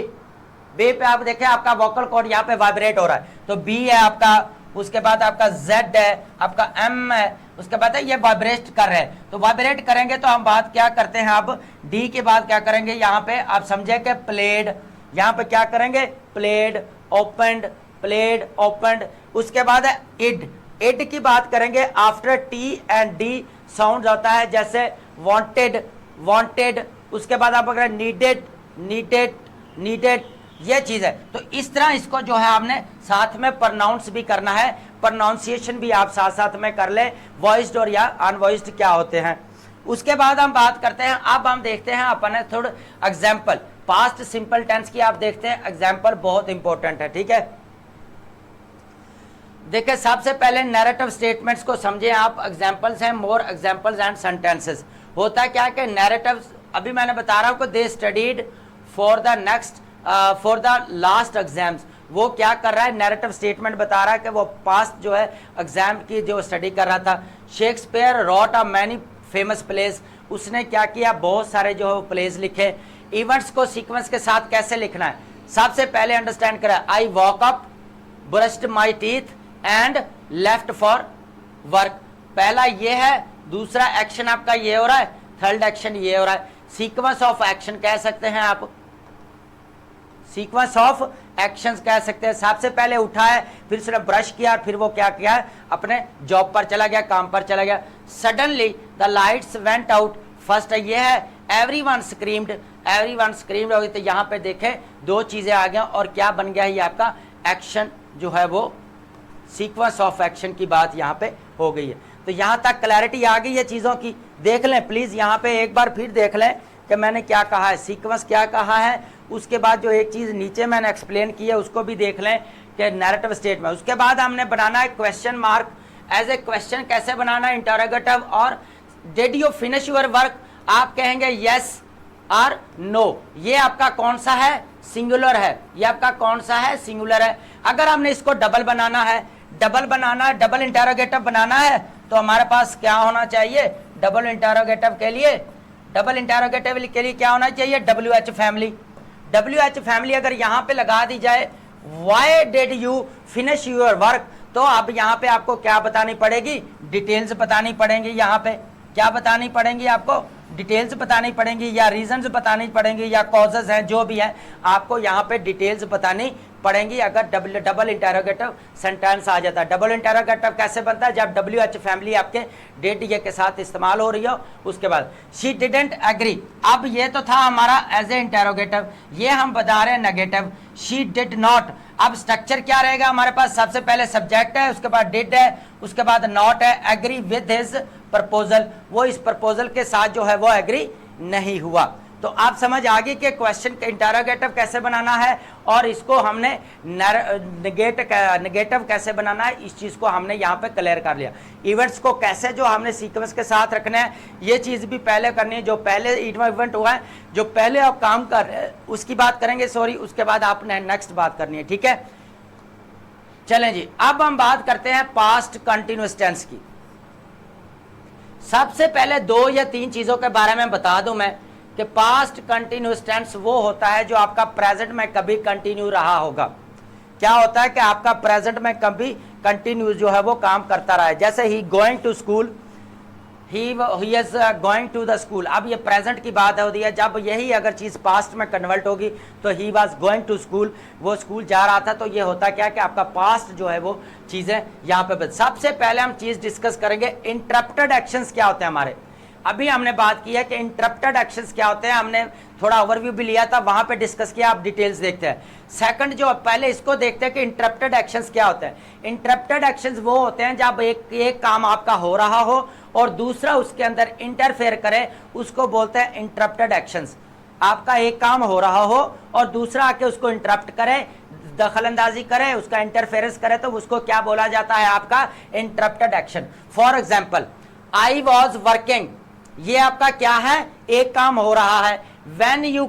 Speaker 1: बी पे आप देखें आपका वोकल कॉर्ड यहाँ पे वाइब्रेट हो रहा है, तो बी है आपका, उसके बाद आपका जेड है, आपका एम है, उसके बाद ये वाइब्रेट कर रहे हैं, तो वाइब्रेट करेंगे तो हम बात क्या करते हैं, अब डी के बाद क्या करेंगे, यहाँ पे आप समझे कि प्लेड, यहाँ पे क्या करेंगे, प्लेड ओपनड, प्लेड ओपनड। उसके बाद है इड, इड की बात करेंगे after T and D sound होता है, जैसे वांटेड, वांटेड, उसके बाद आप अगर नीडेड, नीडेड, नीडेड, ये चीज है। तो इस तरह इसको जो है आपने साथ में प्रोनाउंस भी करना है, प्रोनाउंसिएशन भी आप साथ साथ में कर ले, वॉइस्ड और या अनवॉइस्ड क्या होते हैं। उसके बाद हम बात करते हैं, अब हम देखते हैं अपन थोड़ा एग्जाम्पल, पास्ट सिंपल टेंस की आप देखते हैं, एग्जाम्पल बहुत इंपॉर्टेंट है, ठीक है। देखिए सबसे पहले नैरेटिव स्टेटमेंट्स को समझें आप, एग्जाम्पल्स हैं, मोर एग्जाम्पल्स एंड सेंटेंसेस। होता है क्या कि नैरेटिव, अभी मैंने बता रहा हूं कि दे studied for the next for the last exams, वो क्या कर रहा है, नैरेटिव स्टेटमेंट बता रहा है कि वो पास्ट जो है एग्जाम की जो स्टडी कर रहा था। Shakespeare wrote a many famous place, उसने क्या किया, बहुत सारे जो प्लेस लिखे। इवेंट्स को सीक्वेंस के साथ कैसे लिखना है, सबसे पहले अंडरस्टैंड करा, I walk up, brushed my teeth and left for work, पहला ये है, दूसरा एक्शन आपका ये हो रहा है, थर्ड एक्शन ये हो रहा है। सीक्वेंस ऑफ एक्शन कह सकते हैं आप, सीक्वेंस ऑफ एक्शंस कह सकते हैं। सबसे पहले उठा है, फिर उसने ब्रश किया, फिर वो क्या किया है, अपने जॉब पर चला गया, काम पर चला गया। Suddenly the lights went out, first ये है, एवरीवन स्क्रीम्ड, एवरीवन स्क्रीम्ड हो गई, तो यहाँ पे देखें दो चीजें आ गया और क्या बन गया है, ये आपका एक्शन जो है वो सीक्वेंस ऑफ एक्शन की बात यहाँ पे हो गई है। तो यहाँ तक क्लैरिटी आ गई है चीजों की, देख लें प्लीज, यहाँ पे एक बार फिर देख लें कि मैंने क्या कहा है, सीक्वेंस क्या कहा है। उसके बाद जो एक चीज नीचे मैंने एक्सप्लेन की है उसको भी देख लें कि नैरेटिव स्टेटमेंट। उसके बाद हमने बनाना है question mark as a question, कैसे बनाना है, इंटरोगेटिव, और did you finish your work, आप कहेंगे यस और नो। ये आपका कौन सा है, सिंगुलर है, ये आपका कौन सा है, सिंगुलर है। अगर हमने इसको डबल बनाना है, डबल बनाना है, डबल इंटरोगेटिव बनाना है, तो हमारे पास क्या होना चाहिए, डबल इंटरोगेटिव के लिए, डबल इंटरोगेटिव के लिए क्या होना चाहिए, WH फैमिली। WH फैमिली अगर यहाँ पे लगा दी जाए, why did you finish your work, तो अब यहाँ पे आपको क्या बतानी पड़ेगी, डिटेल्स बतानी पड़ेंगी यहाँ पे, क्या बतानी पड़ेंगी आपको, डिटेल्स बतानी पड़ेंगी या रीजंस बतानी पड़ेंगी या कॉजेज हैं, जो भी है आपको यहाँ पे डिटेल्स बतानी पड़ेंगी अगर डबल इंटेरोगेटिव सेंटेंस आ जाता है। डबल इंटेरोगेटिव कैसे बनता है, जब WH फैमिली आपके डेट ये के साथ इस्तेमाल हो रही हो। उसके बाद शी डिडेंट एग्री, अब ये तो था हमारा एज ए इंटेरोगेटिव, ये हम बता रहे हैं नेगेटिव, शी डिड नॉट। अब स्ट्रक्चर क्या रहेगा हमारे पास, सबसे पहले सब्जेक्ट है, उसके बाद डिड है, उसके बाद नॉट है, एग्री विद हिज प्रपोजल, वो इस प्रपोजल के साथ जो है वो एग्री नहीं हुआ। तो आप समझ आ गई कि क्वेश्चन इंटरोगेटिव कैसे बनाना है और इसको हमने नेगेटिव कैसे बनाना है, इस चीज को हमने यहाँ पे क्लियर कर लिया। इवेंट्स को कैसे जो हमने सीक्वेंस के साथ रखना है, ये चीज भी पहले करनी है। जो पहले इवेंट हुआ है, जो पहले आप काम कर रहे हैं उसकी बात करेंगे, सॉरी, उसके बाद आपने नेक्स्ट बात करनी है, ठीक है। चलें जी, अब हम बात करते हैं पास्ट कंटिन्यूअस टेंस की। सबसे पहले 2 या 3 चीजों के बारे में बता दूं मैं कि पास्ट कंटिन्यूअस टेंस वो होता है जो आपका प्रेजेंट में कभी कंटिन्यू रहा होगा। क्या होता है कि आपका प्रेजेंट में कभी कंटिन्यू जो है वो काम करता रहा है। जैसे ही going to school, he is going to the school. अब ये प्रेजेंट की बात होती है, जब यही अगर चीज पास्ट में कन्वर्ट होगी तो he was going to school, वो स्कूल जा रहा था। तो ये होता क्या कि आपका पास्ट जो है वो चीजें यहाँ पे सबसे पहले हम चीज डिस्कस करेंगे इंटरप्टेड एक्शंस क्या होते हैं हमारे। अभी हमने बात की है कि इंटरप्टेड एक्शंस क्या होते हैं, हमने थोड़ा ओवरव्यू भी लिया था, वहां पे डिस्कस किया, आप डिटेल्स देखते हैं। सेकंड जो पहले इसको देखते हैं कि इंटरप्टेड एक्शंस क्या होते हैं। इंटरप्टेड एक्शंस वो होते हैं जब एक काम आपका हो रहा हो और दूसरा उसके अंदर इंटरफेयर करे, उसको बोलते हैं इंटरप्टेड एक्शंस। आपका एक काम हो रहा हो और दूसरा आके उसको इंटरप्ट करे, दखल अंदाजी करे, उसका इंटरफेरेंस करे, तो उसको क्या बोला जाता है, आपका interrupted action. For example, I was working, ये आपका क्या है, एक काम हो रहा है। when you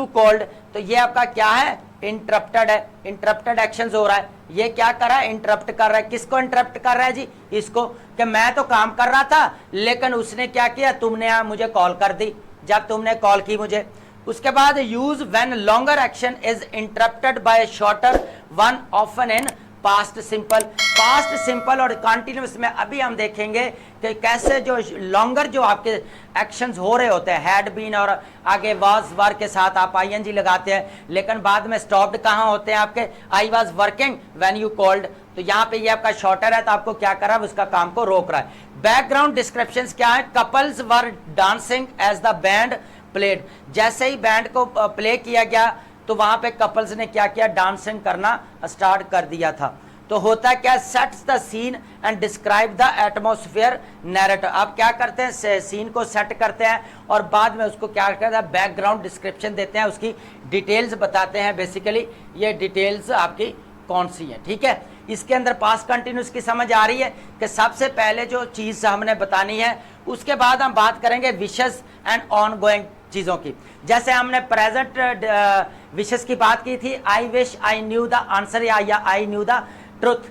Speaker 1: called, तो ये आपका क्या है, इंटरप्टेड है, इंटरप्टेड एक्शन हो रहा है। ये क्या कर रहा है, इंटरप्ट कर रहा है। किसको इंटरप्ट कर रहा है जी, इसको, कि मैं तो काम कर रहा था लेकिन उसने क्या किया, तुमने मुझे कॉल कर दी, जब तुमने कॉल की मुझे। उसके बाद use when longer action is interrupted by shorter one often in past simple. Past simple और कंटिन्यूअस में अभी हम देखेंगे कि कैसे जो लॉन्गर जो आपके एक्शंस हो रहे होते हैं, हैड बीन और आगे वाज वर के साथ आप ING लगाते हैं, लेकिन बाद में स्टॉप्ड कहाँ होते हैं आपके, I was working when you called. तो यहाँ पे ये आपका शॉर्टर है, तो आपको क्या कर रहा है, उसका काम को रोक रहा है। बैकग्राउंड डिस्क्रिप्शंस क्या है, couples were dancing as the band played. जैसे ही बैंड को प्ले किया गया तो वहां पे कपल्स ने क्या किया, डांसिंग करना स्टार्ट कर दिया था। तो होता क्या, sets the scene and describe the atmosphere narrative. आप क्या करते हैं, सीन को सेट करते हैं और बाद में उसको क्या करते हैं, बैकग्राउंड डिस्क्रिप्शन देते हैं, उसकी डिटेल्स बताते हैं। बेसिकली ये डिटेल्स आपकी कौन सी है, ठीक है। इसके अंदर पास्ट कंटिन्यूस की समझ आ रही है कि सबसे पहले जो चीज हमने बतानी है, उसके बाद हम बात करेंगे विशेस एंड ऑन गोइंग चीजों की। जैसे हमने प्रेजेंट विशेस की बात की थी, I wish I knew the answer या आई न्यू द ट्रुथ,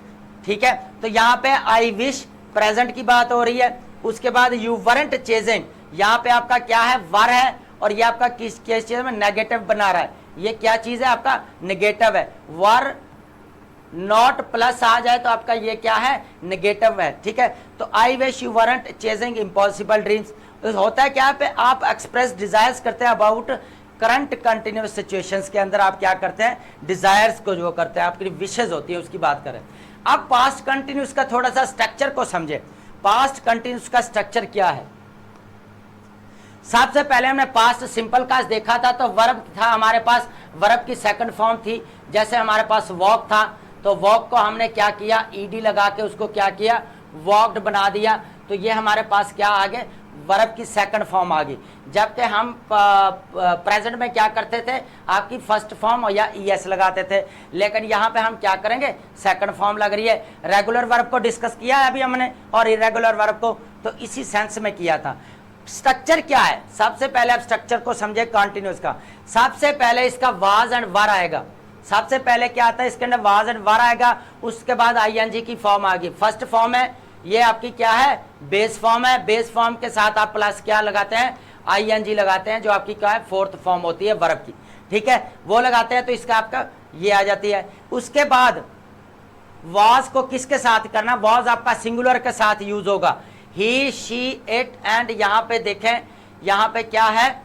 Speaker 1: ठीक है। तो यहाँ पे आई विश प्रेजेंट की बात हो रही है। उसके बाद यू वरंट चेजिंग, यहाँ पे आपका क्या है, वर है, और ये आपका किस चीज में नेगेटिव बना रहा है। ये क्या चीज है, आपका नेगेटिव है। वर नॉट प्लस आ जाए तो आपका ये क्या है, नेगेटिव है, ठीक है। तो I wish you weren't chasing impossible dreams, होता है क्या पे आप एक्सप्रेस डिजायर्स करते हैं अबाउट करंट कंटिन्यूअस सिचुएशंस के अंदर आप क्या करते हैं, डिजायर्स को जो करते हैं, आपकी विशेष होती है उसकी बात करें। अब पास्ट कंटिन्यूअस का थोड़ा सा स्ट्रक्चर को समझे। पास्ट कंटिन्यूअस का स्ट्रक्चर क्या है, सबसे पहले हमने पास्ट सिंपल का देखा था, तो वर्ब था हमारे पास, वर्ब की सेकंड फॉर्म थी। जैसे हमारे पास वॉक था, तो वॉक को हमने क्या किया, ईडी लगा के उसको क्या किया, वॉक्ड बना दिया। तो ये हमारे पास क्या आ गए, वर्ब की सेकंड फॉर्म आ गई। जबकि हम प्रेजेंट में क्या करते थे, आपकी फर्स्ट फॉर्म या ES लगाते थे, लेकिन यहाँ पे हम क्या करेंगे, सेकंड फॉर्म लग रही है। रेगुलर वर्ब को डिस्कस किया है अभी हमने, और इरेगुलर वर्ब को तो इसी सेंस में किया था। स्ट्रक्चर क्या है, सबसे पहले आप स्ट्रक्चर को समझे कंटिन्यूअस का। सबसे पहले इसका वाज एंड वर आएगा। सबसे पहले क्या आता है, इसके अंदर वाज एंड वर आएगा। उसके बाद ING की फॉर्म आ गई। फर्स्ट फॉर्म है, ये आपकी क्या है, बेस फॉर्म है। बेस फॉर्म के साथ आप प्लस क्या लगाते हैं, ING लगाते हैं, जो आपकी क्या है, फोर्थ फॉर्म होती है वर्ब की, ठीक है, वो लगाते हैं। तो इसका आपका ये आ जाती है। उसके बाद वॉज को किसके साथ करना, वॉज आपका सिंगुलर के साथ यूज होगा। ही शी इट एंड यहाँ पे देखें यहाँ पे क्या है,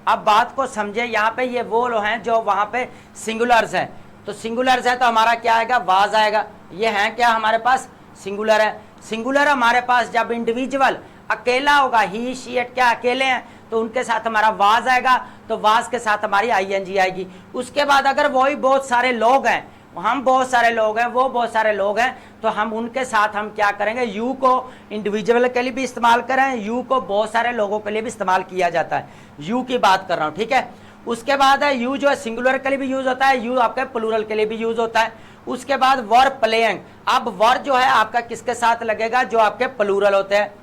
Speaker 1: अब बात को समझे, यहाँ पे ये वो लोग हैं जो वहाँ पे सिंगुलर्स हैं, तो सिंगुलर्स है तो हमारा क्या आएगा, वाज आएगा। ये हैं क्या हमारे पास, सिंगुलर है। सिंगुलर हमारे पास जब इंडिविजुअल अकेला होगा, ही शी इट क्या अकेले हैं, तो उनके साथ हमारा वाज आएगा, तो वाज के साथ हमारी आईएनजी आएगी। उसके बाद अगर वही बहुत सारे लोग हैं, हम बहुत सारे लोग हैं, वो बहुत सारे लोग हैं, तो हम उनके साथ हम क्या करेंगे, यू को इंडिविजुअल के लिए भी इस्तेमाल करें, यू को बहुत सारे लोगों के लिए भी इस्तेमाल किया जाता है, यू की बात कर रहा हूं, ठीक है। उसके बाद है यू जो है सिंगुलर के लिए भी यूज होता है, यू आपके प्लूरल के लिए भी यूज होता है। उसके बाद वर प्लेइंग, अब वर जो है आपका किसके साथ लगेगा, जो आपके प्लूरल होते हैं।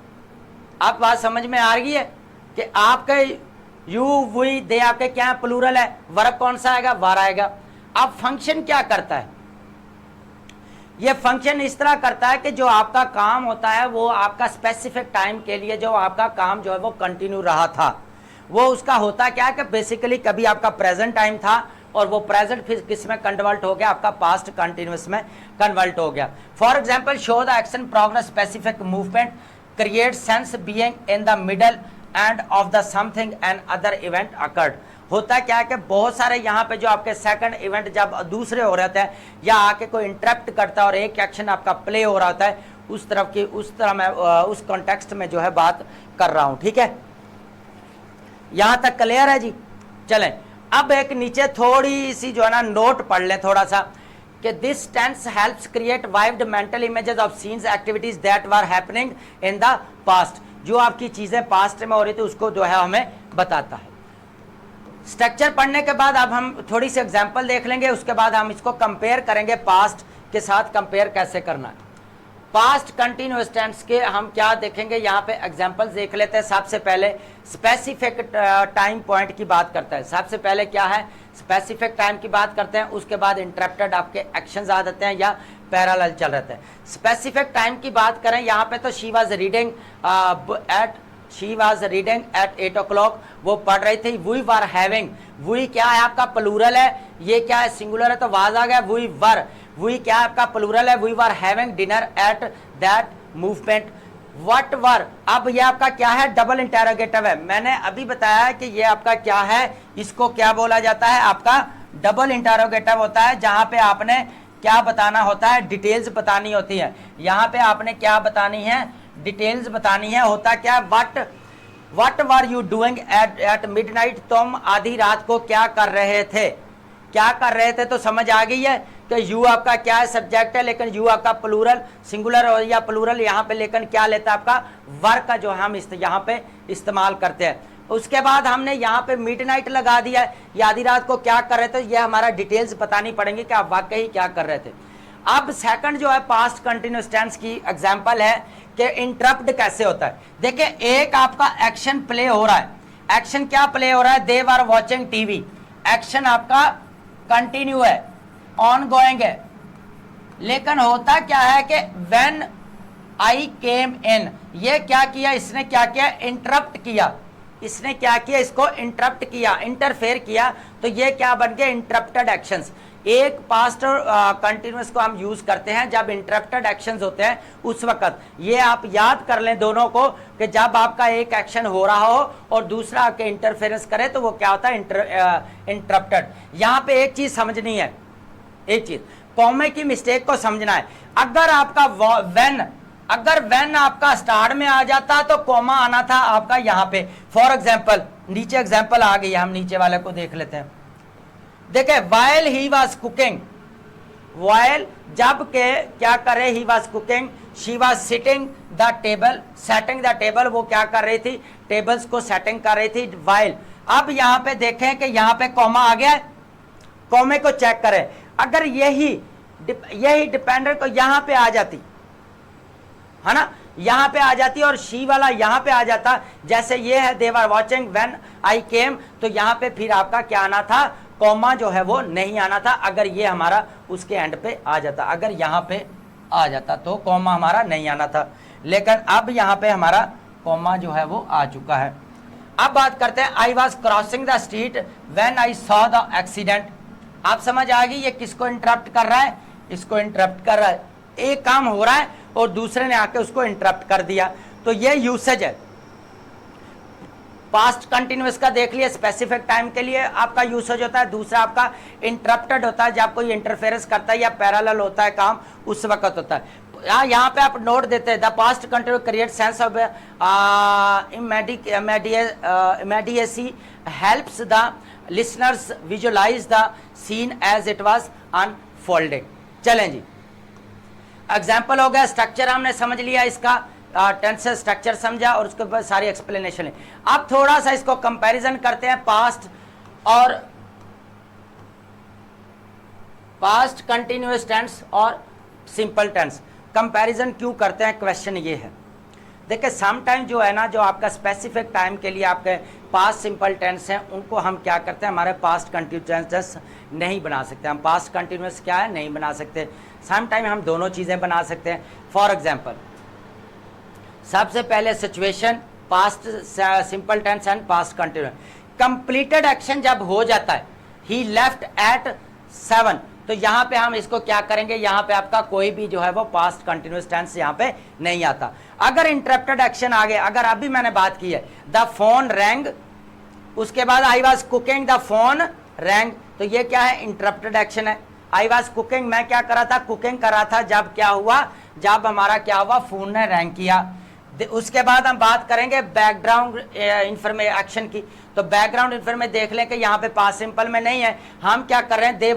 Speaker 1: आप बात समझ में आ रही है कि आपके यू वी दे आपके क्या है, प्लूरल है, वर्ब कौन सा आएगा, वर आएगा। अब फंक्शन क्या करता है, ये फंक्शन इस तरह करता है कि जो आपका काम होता है वो आपका स्पेसिफिक टाइम के लिए जो आपका काम जो है वो कंटिन्यू रहा था, वो उसका होता क्या है कि बेसिकली कभी आपका प्रेजेंट टाइम था और वो प्रेजेंट फिर किस में कन्वर्ट हो गया, आपका पास्ट कंटिन्यूस में कन्वर्ट हो गया। For example show the action progress specific movement create sense being in the middle end of the something and other event occurred. होता क्या है कि बहुत सारे यहाँ पे जो आपके सेकंड इवेंट जब दूसरे हो रहे हैं या आके कोई इंटरप्ट करता है और एक एक्शन आपका प्ले हो रहा होता है, उस तरफ की उस तरह मैं उस कॉन्टेक्स्ट में जो है बात कर रहा हूँ, ठीक है। यहां तक क्लियर है जी। चलें अब एक नीचे थोड़ी सी जो है ना नोट पढ़ लें थोड़ा सा कि this tense helps create vivid mental images of scenes activities that were happening in the past. जो आपकी चीजें पास्ट में हो रही थी उसको जो है हमें बताता है। स्ट्रक्चर पढ़ने के बाद अब हम थोड़ी सी एग्जांपल देख लेंगे, उसके बाद हम इसको कंपेयर करेंगे पास्ट के साथ, कंपेयर कैसे करना है। पास्ट कंटिन्यूअस टेंस के हम क्या देखेंगे, यहाँ पे एग्जांपल्स देख लेते हैं। सबसे पहले स्पेसिफिक टाइम पॉइंट की बात करता है, सबसे पहले क्या है स्पेसिफिक टाइम की बात करते हैं, उसके बाद इंटरप्टेड आपके एक्शंस आ जाते हैं या पैरेलल चल रहे थे। स्पेसिफिक टाइम की बात करें यहाँ पे तो she was reading eight 8 o'clock, वो पढ़ रही थी। वी वर हैविंग, वी क्या है आपका प्लूरल है, ये क्या है सिंगुलर है तो वाज आ गया। वी वर, वी क्या है आपका प्लूरल है, we were having dinner at that movement. What were, अब ये आपका क्या है डबल इंटरोगेटिव है। मैंने अभी बताया कि ये आपका क्या है, इसको क्या बोला जाता है, आपका डबल इंटरोगेटिव होता है, जहां पे आपने क्या बताना होता है, डिटेल्स बतानी होती है। यहाँ पे आपने क्या बतानी है, डिटेल्स बतानी है। होता क्या, what were you doing at midnight, तुम आधी रात को क्या कर रहे थे, क्या कर रहे थे, तो समझ आ गई है कि यू आपका क्या है सब्जेक्ट है, लेकिन यू आपका प्लूरल सिंगुलर हो या प्लूरल यहाँ पे, लेकिन क्या लेता है आपका वर का जो हम यहाँ पे इस्तेमाल करते हैं। उसके बाद हमने यहाँ पे मिडनाइट लगा दिया है, या आधी रात को क्या कर रहे थे, ये हमारा डिटेल्स बतानी पड़ेंगी कि आप वाकई क्या कर रहे थे। अब सेकंड जो है पास्ट कंटिन्यूअस टेंस की एग्जांपल है कि इंटरप्ट कैसे होता है। देखिए एक आपका एक्शन प्ले हो रहा है, एक्शन क्या प्ले हो रहा है, दे वर वॉचिंग टीवी, एक्शन आपका कंटिन्यू है, ऑन गोइंग है, लेकिन होता क्या है कि व्हेन आई केम इन, ये क्या किया इसने, क्या किया इंटरप्ट किया, इसने क्या किया इसको इंटरप्ट किया, इंटरफेयर किया, तो ये क्या बन गया इंटरप्टेड एक्शंस। एक पास्ट कंटिन्यूअस को हम यूज करते हैं जब इंटरप्टेड एक्शंस होते हैं उस वक्त। ये आप याद कर लें दोनों को कि जब आपका एक एक्शन हो रहा हो और दूसरा आपके इंटरफेरेंस करे तो वो क्या होता है इंटरप्टेड। यहां पे एक चीज समझनी है, एक चीज कॉमे की मिस्टेक को समझना है। अगर आपका व्हेन आपका स्टार्ट में आ जाता तो कॉमा आना था आपका यहाँ पे। फॉर एग्जाम्पल नीचे एग्जाम्पल आ गई, हम नीचे वाले को देख लेते हैं। देखे while he was cooking, while जब के क्या करे, he was cooking, she was sitting the table, setting the table, वो क्या कर रही थी टेबल्स को सेटिंग कर रही थी वाइल। अब यहाँ पे देखें कि यहाँ पे कॉमा आ गया, कॉमे को चेक करें, अगर यही डिपेंडेंट को यहाँ पे आ जाती है ना, यहाँ पे आ जाती और शी वाला यहाँ पे आ जाता, जैसे ये है दे वर वॉचिंग व्हेन आई केम, तो यहाँ पे फिर आपका क्या आना था, कॉमा जो है वो नहीं आना था। अगर ये हमारा उसके एंड पे आ जाता, अगर यहाँ पे आ जाता तो कॉमा हमारा नहीं आना था, लेकिन अब यहाँ पे हमारा कॉमा जो है वो आ चुका है। अब बात करते हैं I was crossing the street when I saw the accident. आप समझ आ गई ये किसको इंटरप्ट कर रहा है, इसको इंटरप्ट कर रहा है। एक काम हो रहा है और दूसरे ने आके उसको इंटरप्ट कर दिया, तो ये यूसेज है। पास्ट कंटिन्यूअस का देख लिया, स्पेसिफिक टाइम के लिए आपका यूसेज होता है। दूसरा आपका इंटरप्टेड होता है, जब कोई इंटरफेरेंस करता है या पैरेलल होता है काम, उस वक्त होता है। यहाँ पे आप नोट देते हैं, the past continuous create sense of immediacy, helps the listeners visualize the scene as it was unfolding. चलें जी, एग्जाम्पल हो गया, स्ट्रक्चर हमने समझ लिया, इसका टेंस स्ट्रक्चर समझा और उसके बाद सारी एक्सप्लेनेशन है। अब थोड़ा सा इसको कंपैरिजन करते हैं, पास्ट और पास्ट कंटिन्यूअस टेंस और सिंपल टेंस। कंपैरिजन क्यों करते हैं, क्वेश्चन ये है। देखिए सम टाइम जो है ना, जो आपका स्पेसिफिक टाइम के लिए आपके पास्ट सिंपल टेंस हैं, उनको हम क्या करते हैं, हमारे पास्ट कंटिन्यूअस नहीं बना सकते। हम पास्ट कंटिन्यूअस क्या है, नहीं बना सकते। सम टाइम हम दोनों चीज़ें बना सकते हैं। फॉर एग्जाम्पल, सबसे पहले situation, past simple tense and past continuous. Completed action जब हो जाता है, ही लेफ्ट एट 7, तो यहाँ पे हम इसको क्या करेंगे, यहाँ पे आपका कोई भी जो है वो पास्ट कंटिन्यूअस टेंस यहाँ पे नहीं आता। अगर इंटरप्टेड एक्शन आ गया, अगर अभी मैंने बात की है द फोन रैंग, उसके बाद I was cooking the phone wrong, तो ये क्या है, इंटरप्टेड एक्शन है। आई वॉज कुकिंग, मैं क्या कर रहा था, कुकिंग कर रहा था, जब क्या हुआ, जब हमारा क्या हुआ, फोन ने रैंग किया। उसके बाद हम बात करेंगे बैकग्राउंड एक्शन की, तो बैकग्राउंड इन्फॉर्मेशन देख लें कि यहाँ पे पास्ट सिंपल में नहीं है। हम क्या कर रहे हैं, they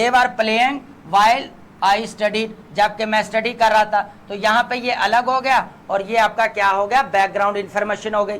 Speaker 1: were playing while I studied, जबकि मैं स्टडी कर रहा था, तो यहाँ पे ये अलग हो गया और ये आपका क्या हो गया, बैकग्राउंड इन्फॉर्मेशन हो गई।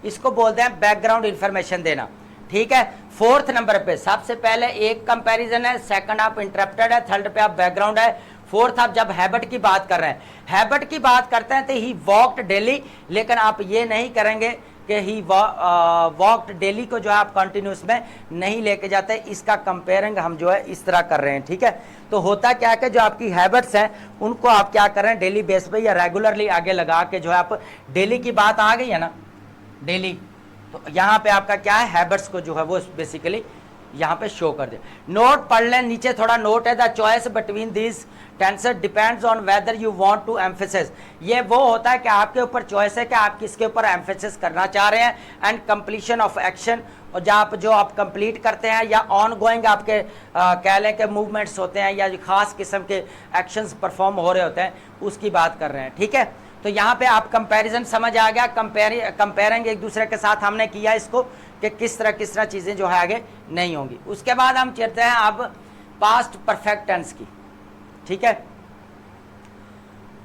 Speaker 1: इसको बोलते हैं बैकग्राउंड इन्फॉर्मेशन देना। ठीक है, फोर्थ नंबर पे सबसे पहले एक कंपैरिजन है, सेकंड आप इंटरप्टेड है, थर्ड पे आप बैकग्राउंड है, फोर्थ आप जब हैबिट की बात कर रहे हैं, हैबिट की बात करते हैं तो ही वॉकड डेली, लेकिन आप ये नहीं करेंगे कि ही वॉकड डेली को जो है आप कंटिन्यूस में नहीं लेके जाते। इसका कंपेयरिंग हम जो है इस तरह कर रहे हैं। ठीक है, तो होता क्या है कि जो आपकी हैबिट्स हैं उनको आप क्या कर रहे हैं, डेली बेस पे या रेगुलरली आगे लगा के जो है आप, डेली की बात आ गई है ना, डेली, तो यहाँ पे आपका क्या है, हैबिट्स को जो है वो बेसिकली यहाँ पे शो कर दे। नोट पढ़ लें, नीचे थोड़ा नोट है, the choice between this tenses depends on whether you want to emphasis. ये वो होता है कि आपके ऊपर चॉइस है कि आप किसके ऊपर एम्फेसिस करना चाह रहे हैं। एंड कंप्लीशन ऑफ एक्शन, और जो आप कंप्लीट करते हैं या ऑन गोइंग आपके कह लें कि मूवमेंट्स होते हैं या खास किस्म के एक्शंस परफॉर्म हो रहे होते हैं, उसकी बात कर रहे हैं। ठीक है, तो यहाँ पे आप कंपैरिजन समझ आ गया, कंपेयरिंग एक दूसरे के साथ हमने किया इसको कि किस तरह चीज़ें जो है आगे नहीं होंगी। उसके बाद हम चलते हैं अब पास्ट परफेक्ट टेंस की। ठीक है,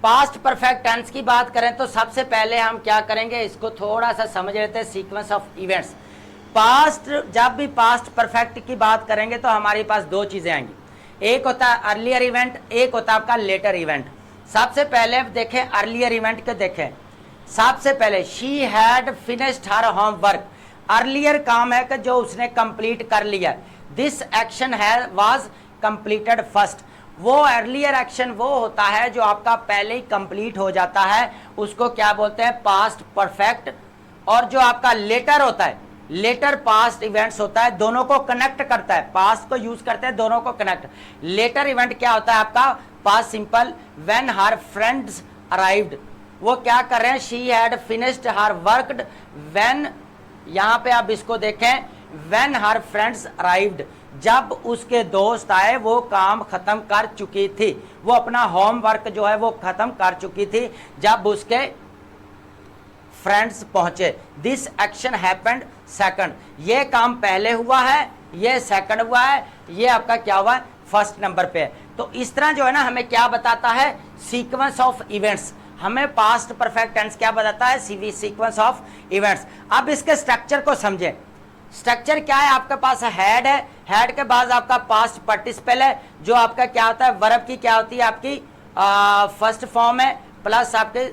Speaker 1: पास्ट परफेक्ट टेंस की बात करें तो सबसे पहले हम क्या करेंगे, इसको थोड़ा सा समझ लेते हैं, सीक्वेंस ऑफ इवेंट्स। पास्ट, जब भी पास्ट परफेक्ट की बात करेंगे तो हमारे पास दो चीज़ें आएंगी, एक होता है अर्लियर इवेंट, एक होता है आपका लेटर इवेंट। सबसे पहले देखें अर्लियर इवेंट के, देखें सबसे पहले she had finished her homework. Earlier काम है कि जो उसने कंप्लीट कर लिया, दिस एक्शन है वाज कंप्लीटेड फर्स्ट। वो अर्लियर एक्शन वो होता है जो आपका पहले ही कंप्लीट हो जाता है, उसको क्या बोलते हैं, पास्ट परफेक्ट। और जो आपका लेटर होता है, लेटर पास्ट इवेंट्स होता है, दोनों को कनेक्ट करता है, पास्ट को यूज करते हैं, दोनों को कनेक्ट। लेटर इवेंट क्या होता है आपका, past simple, when her friends arrived, वो क्या कर रहे हैं, she had finished her worked when, यहां पे आप इसको देखें, व्हेन हर फ्रेंड्स अराइव्ड, जब उसके दोस्त आए वो काम खत्म कर चुकी थी, वो अपना होमवर्क जो है वो खत्म कर चुकी थी जब उसके फ्रेंड्स पहुंचे। दिस एक्शन हैपेंड सेकंड, ये काम पहले हुआ है, ये सेकंड हुआ है, ये आपका क्या हुआ है, फर्स्ट नंबर पे है। तो इस तरह जो है ना हमें क्या बताता है, सीक्वेंस ऑफ इवेंट्स। हमें पास्ट परफेक्ट टेंस क्या बताता है, सीक्वेंस ऑफ इवेंट्स। अब इसके स्ट्रक्चर को समझें। स्ट्रक्चर क्या है, आपके पास हेड है, हेड के बाद आपका पास्ट पार्टिसिपल है, जो आपका क्या होता है, वर्ब की क्या होती है आपकी फर्स्ट फॉर्म है, प्लस आपके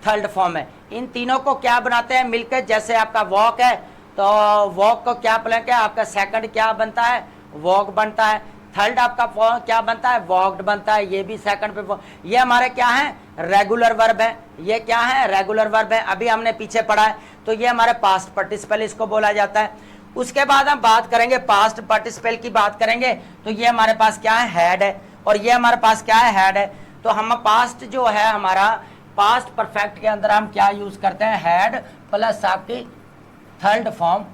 Speaker 1: थर्ड फॉर्म है। इन तीनों को क्या बनाते हैं मिलकर, जैसे आपका वॉक है तो वॉक को क्या प्लस क्या आपका सेकंड क्या बनता है, वॉक बनता है। थर्ड आपका फॉर्म क्या बनता है, वॉक्ड बनता है, ये भी सेकंड पे। ये हमारे क्या है, रेगुलर वर्ब है, ये क्या है, रेगुलर वर्ब है, अभी हमने पीछे पढ़ा है, तो ये हमारे पास्ट पार्टिसिपल इसको बोला जाता है। उसके बाद हम बात करेंगे पास्ट पार्टिसिपल की बात करेंगे, तो ये हमारे पास क्या है, हेड है, और ये हमारे पास क्या है, हेड है। तो हम पास्ट जो है हमारा पास्ट परफेक्ट के अंदर हम क्या यूज करते हैं, हैड प्लस आपकी थर्ड फॉर्म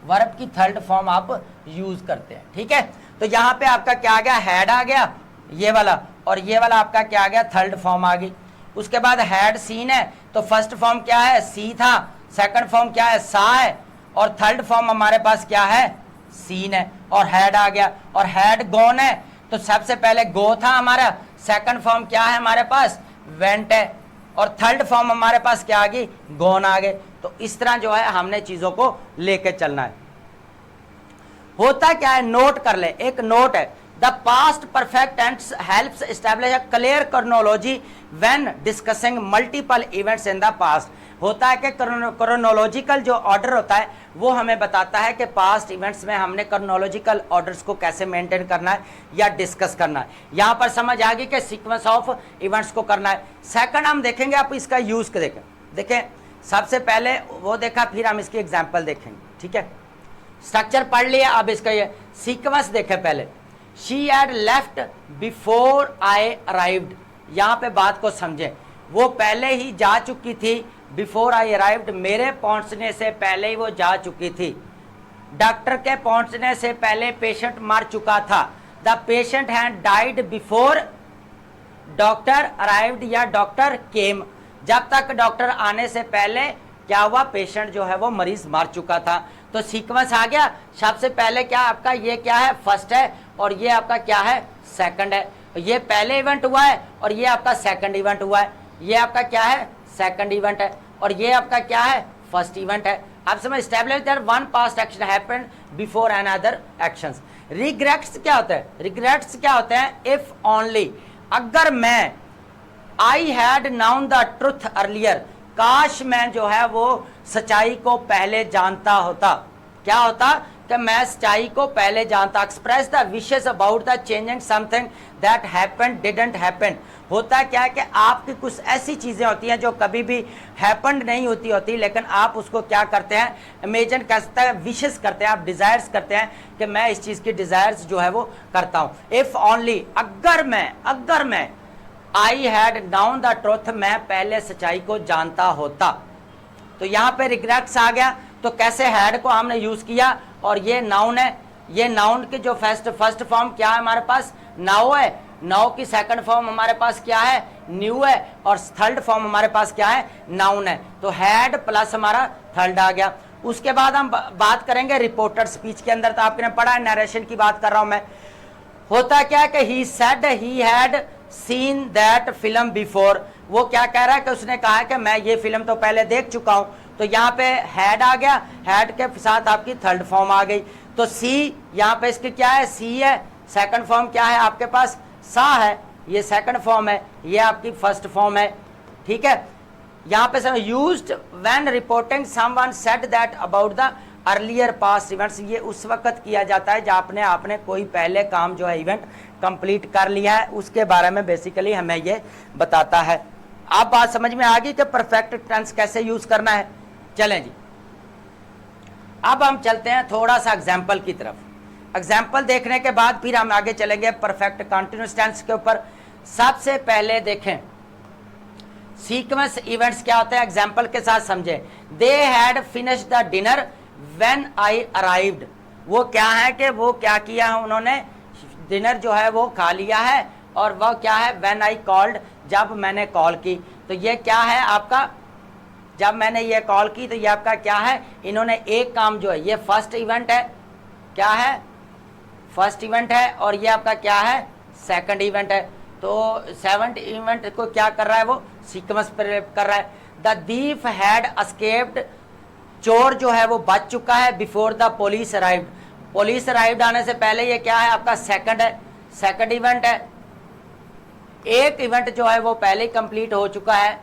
Speaker 1: वर्ब की थर्ड फॉर्म आप यूज करते हैं। ठीक है, तो यहां पे आपका क्या आ गया, हैड आ गया ये वाला, और ये वाला आपका क्या आ गया, थर्ड फॉर्म आ गई। उसके बाद हैड सीन है, तो फर्स्ट फॉर्म क्या है, सी था, सेकंड फॉर्म क्या है, सा है, और थर्ड फॉर्म हमारे पास क्या है, सीन है, और हैड आ गया। और हैड गॉन है, तो सबसे पहले गो था हमारा, सेकंड फॉर्म क्या है हमारे पास, वेंट है, और थर्ड फॉर्म हमारे पास क्या आ गई, गॉन आ गए। तो इस तरह जो है हमने चीजों को लेके चलना है। होता क्या है, नोट कर ले, एक नोट है, the past perfect tense helps establish a clear chronology when discussing multiple events in the past. होता है कि क्रोनोलॉजिकल जो ऑर्डर होता है वो हमें बताता है कि पास्ट इवेंट्स में हमने क्रोनोलॉजिकल ऑर्डर्स को कैसे मेंटेन करना है या डिस्कस करना है। यहाँ पर समझ आ गई कि सीक्वेंस ऑफ इवेंट्स को करना है। सेकंड हम देखेंगे, आप इसका यूज देखें सबसे पहले वो देखा, फिर हम इसकी एग्जाम्पल देखेंगे। ठीक है, स्ट्रक्चर पढ़ लिया, अब इसका ये सीक्वेंस देखे पहले। She had left before I arrived, यहाँ पे बात को समझे, वो पहले ही जा चुकी थी, बिफोर आई अराइव्ड, मेरे पहुंचने से पहले ही वो जा चुकी थी। डॉक्टर के पहुंचने से पहले पेशेंट मर चुका था, the patient had died before doctor arrived या डॉक्टर केम, जब तक डॉक्टर आने से पहले क्या हुआ, पेशेंट जो है वो मरीज मर चुका था। तो सीक्वेंस आ गया, सबसे पहले क्या आपका ये क्या है, फर्स्ट है, और ये आपका क्या है, सेकंड है। ये पहले इवेंट हुआ है और ये आपका सेकंड इवेंट हुआ है, ये आपका क्या है, सेकंड इवेंट है, और ये आपका क्या है, फर्स्ट इवेंट है। आप समझ, establish that one past action happened before another actions. Regrets क्या होता है, रिग्रेट्स क्या होते हैं, इफ ओनली, अगर मैं, I had noun the truth earlier, काश मैं जो है वो सच्चाई को पहले जानता होता, क्या होता कि मैं सच्चाई को पहले जानता। Express the wishes about the changing something that happened didn't happen. होता क्या है कि आपकी कुछ ऐसी चीज़ें होती हैं जो कभी भी हैपन नहीं होती, लेकिन आप उसको क्या करते हैं, इमेजिन कर सकते हैं, विशेस करते हैं, आप डिज़ायर्स करते हैं कि मैं इस चीज़ की डिज़ायर्स जो है वो करता हूँ। इफ़ ओनली, अगर मैं I had noun the truth, मैं पहले सच्चाई को जानता होता। तो यहाँ पे रिग्रेट्स आ गया, तो कैसे हैड को हमने यूज किया, और ये नाउन है, ये नाउन की जो फर्स्ट फॉर्म क्या है हमारे पास, नाउ है, नाउ की सेकंड फॉर्म हमारे पास क्या है, न्यू है, और थर्ड फॉर्म हमारे पास क्या है, नाउन है। तो हैड प्लस हमारा थर्ड आ गया। उसके बाद हम बात करेंगे रिपोर्टर स्पीच के अंदर, तो आपने पढ़ा है, नरेशन की बात कर रहा हूं मैं। होता क्या है कि he said he had seen that film before, वो क्या कह रहा है कि उसने कहा है कि मैं ये फिल्म तो पहले देख चुका हूं। तो यहाँ पे हैड आ गया, हैड के साथ आपकी थर्ड फॉर्म आ गई। तो सी, यहाँ पे इसकी क्या है, सी है, सेकंड फॉर्म क्या है आपके पास, सा है, ये सेकंड फॉर्म है, ये आपकी फर्स्ट फॉर्म है। ठीक है, यहाँ पे used when reporting someone said that about the earlier past events, ये उस वक्त किया जाता है जब आपने कोई पहले काम जो है इवेंट कंप्लीट कर लिया है, उसके बारे में बेसिकली हमें ये बताता है। आप बात समझ में आ गई कि परफेक्ट टेंस कैसे यूज करना है। चलें जी, अब हम चलते हैं थोड़ा सा एग्जाम्पल की तरफ। एग्जाम्पल देखने के बाद फिर हम आगे चलेंगे परफेक्ट कंटिन्यूअस टेंस के ऊपर। सबसे पहले देखें सीक्वेंस इवेंट्स क्या होते हैं, एग्जाम्पल के साथ समझें। They had finished the dinner when I arrived, वो क्या है कि वो क्या किया है, उन्होंने डिनर जो है वो खा लिया है, और वह क्या है, व्हेन आई कॉल्ड, जब मैंने कॉल की। तो ये क्या है आपका, जब मैंने ये कॉल की, तो ये आपका क्या है, इन्होंने एक काम जो है, ये फर्स्ट इवेंट है, क्या है, फर्स्ट इवेंट है, और ये आपका क्या है, सेकंड इवेंट है। तो सेवंथ इवेंट को क्या कर रहा है, वो सीक्वेंस कर रहा है। द थीफ हैड एस्केप्ड, चोर जो है वो बच चुका है, before the police arrived, police arrived आने से पहले, ये क्या है आपका, सेकंड है, सेकंड इवेंट है। एक इवेंट जो है वो पहले कंप्लीट हो चुका है,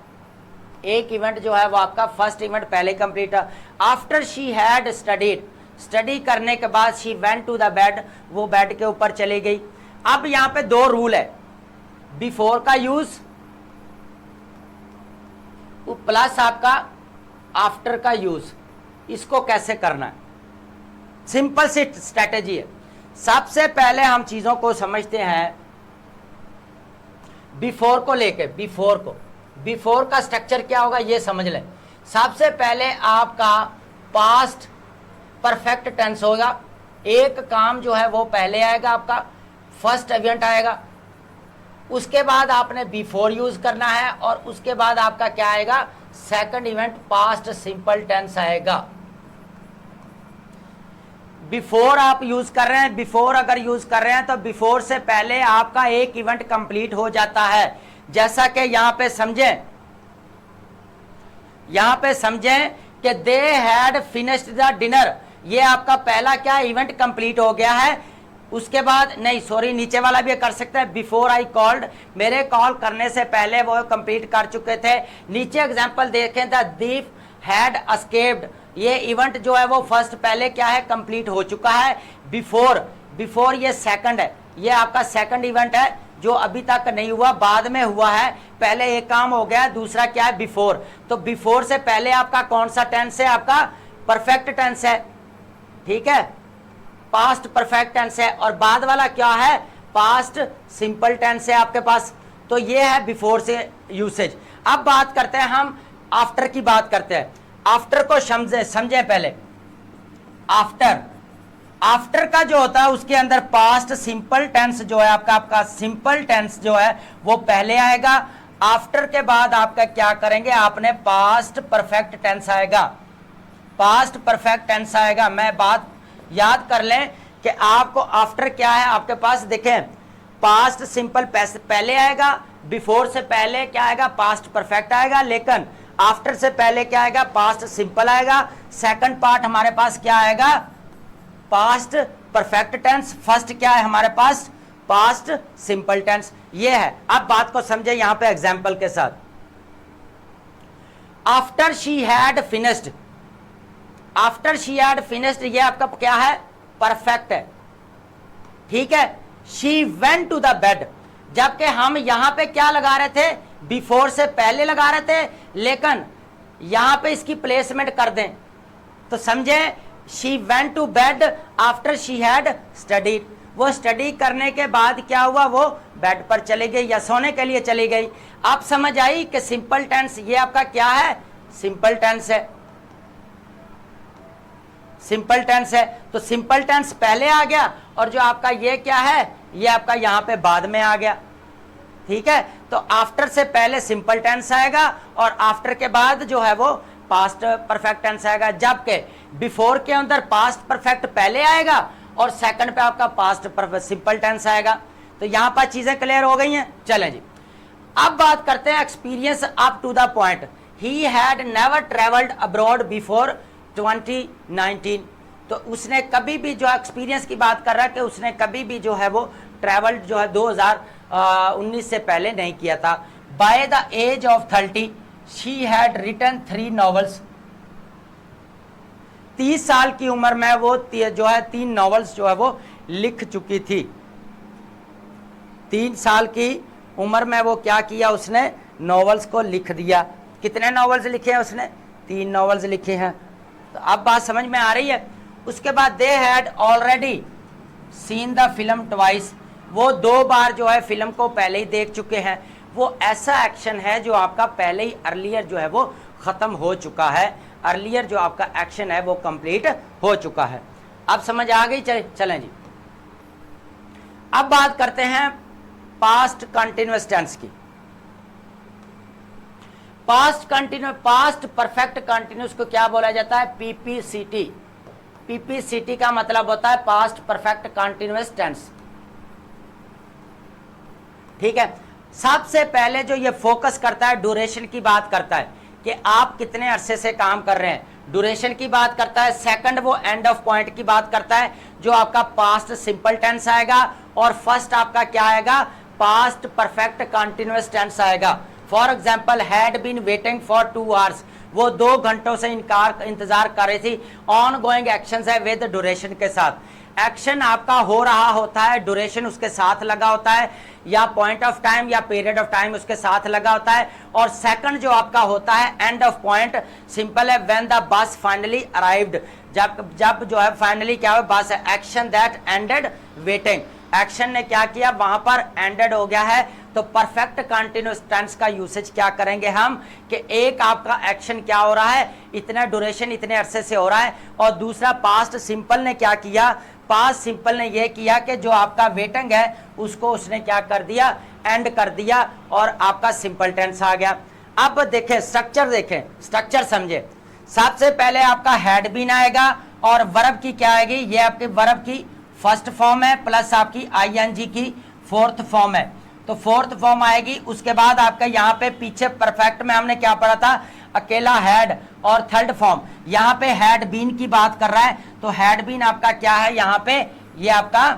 Speaker 1: एक इवेंट जो है वो आपका फर्स्ट इवेंट पहले कंप्लीट है। After she had studied, study करने के बाद she went to the bed, वो बेड के ऊपर चली गई। अब यहाँ पे दो रूल है, बिफोर का यूज प्लस आपका आफ्टर का यूज, इसको कैसे करना है, सिंपल सी स्ट्रेटेजी है। सबसे पहले हम चीजों को समझते हैं बिफोर को लेके, बिफोर का स्ट्रक्चर क्या होगा ये समझ लें। सबसे पहले आपका पास्ट परफेक्ट टेंस होगा, एक काम जो है वो पहले आएगा, आपका फर्स्ट इवेंट आएगा, उसके बाद आपने बिफोर यूज करना है और उसके बाद आपका क्या आएगा, second event past simple tense आएगा। बिफोर आप यूज कर रहे हैं, बिफोर अगर यूज कर रहे हैं तो बिफोर से पहले आपका एक इवेंट कंप्लीट हो जाता है। जैसा कि यहां पे समझें कि they had finished the dinner, ये आपका पहला क्या इवेंट कंप्लीट हो गया है। उसके बाद नहीं सॉरी नीचे वाला भी कर सकते हैं, बिफोर आई कॉल्ड, मेरे कॉल करने से पहले वो कंप्लीट कर चुके थे। नीचे एग्जांपल देखें, द दीफ हैड एस्केप्ड, ये इवेंट जो है वो फर्स्ट पहले क्या है कंप्लीट हो चुका है। बिफोर ये सेकंड है, ये आपका सेकंड इवेंट है जो अभी तक नहीं हुआ, बाद में हुआ है। पहले एक काम हो गया, दूसरा क्या है बिफोर। तो बिफोर से पहले आपका कौन सा टेंस है, आपका परफेक्ट टेंस है, ठीक है, पास्ट परफेक्ट टेंस है। और बाद वाला क्या है, पास्ट सिंपल टेंस है आपके पास। तो ये है बिफोर से यूसेज। अब बात करते हैं हम आफ्टर की बात करते हैं। आफ्टर को समझे पहले। आफ्टर का जो होता है उसके अंदर पास्ट सिंपल टेंस जो है आपका सिंपल टेंस जो है वो पहले आएगा। आफ्टर के बाद आपका क्या करेंगे, आपने पास्ट परफेक्ट टेंस आएगा, पास्ट परफेक्ट टेंस आएगा। मैं बात याद कर लें कि आपको आफ्टर क्या है आपके पास, देखें पास्ट सिंपल पहले आएगा, बिफोर से पहले क्या आएगा, पास्ट परफेक्ट आएगा, लेकिन आफ्टर से पहले क्या आएगा, पास्ट सिंपल आएगा। सेकंड पार्ट हमारे पास क्या आएगा, पास्ट परफेक्ट टेंस। फर्स्ट क्या है हमारे पास, पास्ट सिंपल टेंस। ये है। अब बात को समझे यहां पे एग्जांपल के साथ। After she had finished, after she had finished ये आपका क्या है, परफेक्ट है, ठीक है। She went to the bed, जबकि हम यहां पे क्या लगा रहे थे, बिफोर से पहले लगा रहे थे, लेकिन यहां पे इसकी प्लेसमेंट कर दें तो समझे, she went to bed after she had studied, वो स्टडी करने के बाद क्या हुआ, वो बेड पर चली गई या सोने के लिए चली गई। आप समझ आई कि सिंपल टेंस ये आपका क्या है, सिंपल टेंस है, सिंपल टेंस है। तो सिंपल टेंस पहले आ गया और जो आपका ये क्या है, ये आपका यहां पे बाद में आ गया, ठीक है। तो आफ्टर से पहले सिंपल टेंस आएगा और आफ्टर के बाद जो है वो पास्ट परफेक्ट टेंस आएगा, जबकि बिफोर के अंदर पास्ट परफेक्ट पहले आएगा और सेकंड पे आपका पास्ट सिंपल टेंस आएगा। तो यहां पर चीजें क्लियर हो गई हैं। चलें जी, अब बात करते हैं experience up to the point. He had never travelled abroad before 2019, तो उसने कभी भी जो एक्सपीरियंस की बात कर रहा है कि उसने कभी भी जो है वो ट्रेवल्ड जो है 2019 से पहले नहीं किया था। By the age of 30 she had written 3 novels, 30 साल की उम्र में वो जो है 3 नॉवेल्स जो है वो लिख चुकी थी। 3 साल की उम्र में वो क्या किया, उसने नॉवेल्स को लिख दिया। कितने नॉवेल्स लिखे हैं उसने, 3 नॉवेल्स लिखे हैं। तो अब बात समझ में आ रही है। उसके बाद they had already seen the film twice, वो 2 बार जो है फिल्म को पहले ही देख चुके हैं। वो ऐसा एक्शन है जो आपका पहले ही अर्लियर जो है वो खत्म हो चुका है, अर्लियर जो आपका एक्शन है वो कंप्लीट हो चुका है। अब समझ आ गई। चलें जी, अब बात करते हैं पास्ट कंटिन्यूअस टेंस की। पास्ट परफेक्ट कंटिन्यूअस को क्या बोला जाता है, पीपीसीटी। पीपीसीटी का मतलब होता है पास्ट परफेक्ट कंटिन्यूअस टेंस, ठीक है। सबसे पहले जो ये फोकस करता है ड्यूरेशन की बात करता है कि आप कितने अरसे से काम कर रहे हैं, ड्यूरेशन की बात करता है। सेकंड वो एंड ऑफ पॉइंट की बात करता है जो आपका पास्ट सिंपल टेंस आएगा, और फर्स्ट आपका क्या आएगा, पास्ट परफेक्ट कंटिन्यूअस टेंस आएगा। For example had been waiting for 2 hours, वो 2 घंटों से इंतजार कर रही थी। ऑन गोइंग एक्शन है विद ड्यूरेशन के साथ, एक्शन आपका हो रहा होता है, ड्यूरेशन उसके साथ लगा होता है, या पॉइंट ऑफ टाइम या पीरियड ऑफ टाइम उसके साथ लगा होता है। और सेकंड जो आपका होता है एंड ऑफ पॉइंट, सिंपल है, when the bus finally arrived, जब जो है फाइनली क्या हुआ, बस action that ended waiting, action ने क्या किया, वहां पर एंडेड हो गया है, तो परफेक्ट कंटिन्यूअस टेंस का यूसेज क्या करेंगे हम कि एक आपका एक्शन क्या हो रहा है, इतना ड्यूरेशन इतने अरसे से हो रहा है, और दूसरा पास्ट सिंपल ने क्या किया, पास्ट सिंपल ने यह किया कि जो आपका वेटिंग है उसको उसने क्या कर दिया, एंड कर दिया, और आपका सिंपल टेंस आ गया। अब देखें स्ट्रक्चर, देखें स्ट्रक्चर समझे। सबसे पहले आपका हैड बीन आएगा और वर्ब की क्या आएगी, ये आपके वर्ब की फर्स्ट फॉर्म है प्लस आपकी आईएनजी की फोर्थ फॉर्म है, तो फोर्थ फॉर्म आएगी। उसके बाद आपका यहाँ पे पीछे परफेक्ट में हमने क्या पढ़ा था, अकेला हैड और थर्ड फॉर्म, यहाँ पे हैड बीन की बात कर रहा है, तो हैड बीन आपका क्या है यहाँ पे, ये आपका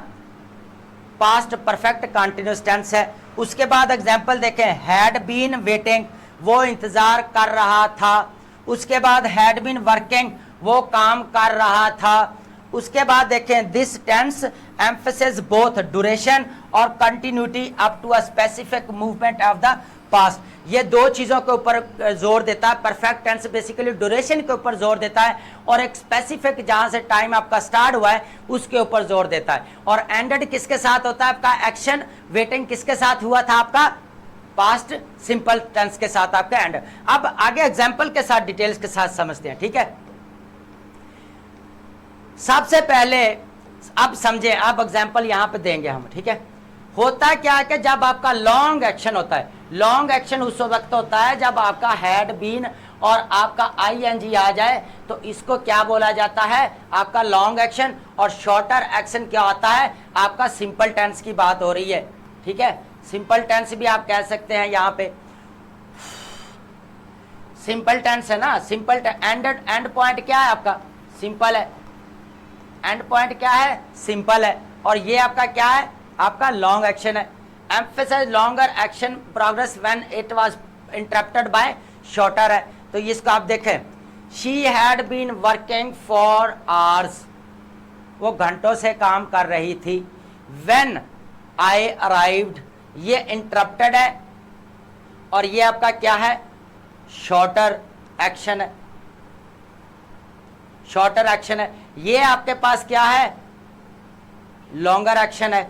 Speaker 1: पास्ट परफेक्ट कंटिन्यूअस टेंस है। उसके बाद एग्जांपल देखें, हैड बीन वेटिंग, वो इंतजार कर रहा था। उसके बाद हैड बीन वर्किंग, वो काम कर रहा था। उसके बाद देखें, this tense emphasis both duration और continuity up to a specific movement of the past. ये दो चीजों के ऊपर जोर देता है। परफेक्ट टेंस बेसिकली ड्यूरेशन के ऊपर जोर देता है, और एक स्पेसिफिक जहां से टाइम आपका स्टार्ट हुआ है उसके ऊपर जोर देता है। और एंडेड किसके साथ होता है आपका, एक्शन वेटिंग किसके साथ हुआ था आपका, पास्ट सिंपल टेंस के साथ आपका एंड। अब आगे एग्जांपल के साथ डिटेल्स के साथ समझते हैं, ठीक है। सबसे पहले अब समझे, अब एग्जांपल यहां पे देंगे हम, ठीक है। होता क्या है कि जब आपका लॉन्ग एक्शन होता है, लॉन्ग एक्शन उस वक्त होता है जब आपका हैड बीन और आपका आईएनजी आ जाए, तो इसको क्या बोला जाता है, आपका लॉन्ग एक्शन। और शॉर्टर एक्शन क्या होता है, आपका सिंपल टेंस की बात हो रही है, ठीक है। सिंपल टेंस भी आप कह सकते हैं, यहां पे सिंपल टेंस है ना, सिंपल एंड पॉइंट क्या है आपका, सिंपल है, एंड पॉइंट क्या है, सिंपल है, और ये आपका क्या है, आपका लॉन्ग एक्शन है। Emphasize longer action progress when it was interrupted by shorter है। तो इसको आप देखें, she had been working for hours, वो घंटों से काम कर रही थी। व्हेन आई अराइव्ड, ये इंटरप्टेड है, और ये आपका क्या है, शॉर्टर एक्शन है, शॉर्टर एक्शन है। ये आपके पास क्या है, लॉन्गर एक्शन है,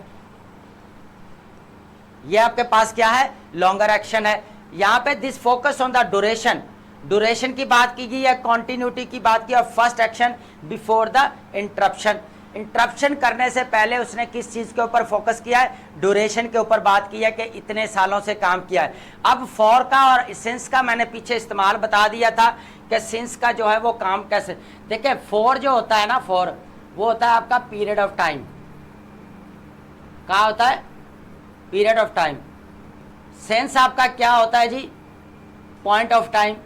Speaker 1: ये आपके पास क्या है, लॉन्गर एक्शन है। यहां पे this focus on the duration, duration की बात की गई है, कॉन्टिन्यूटी की बात की, और first action before the interruption. Interruption करने से पहले उसने किस चीज के ऊपर फोकस किया है, ड्यूरेशन के ऊपर बात की है कि इतने सालों से काम किया है। अब फॉर का और सिंस का मैंने पीछे इस्तेमाल बता दिया था कि सिंस का जो है वो काम कैसे, देखिए फॉर जो होता है ना, फॉर वो होता है आपका पीरियड ऑफ टाइम, क्या होता है, पीरियड ऑफ टाइम। सेंस आपका क्या होता है जी, point of time.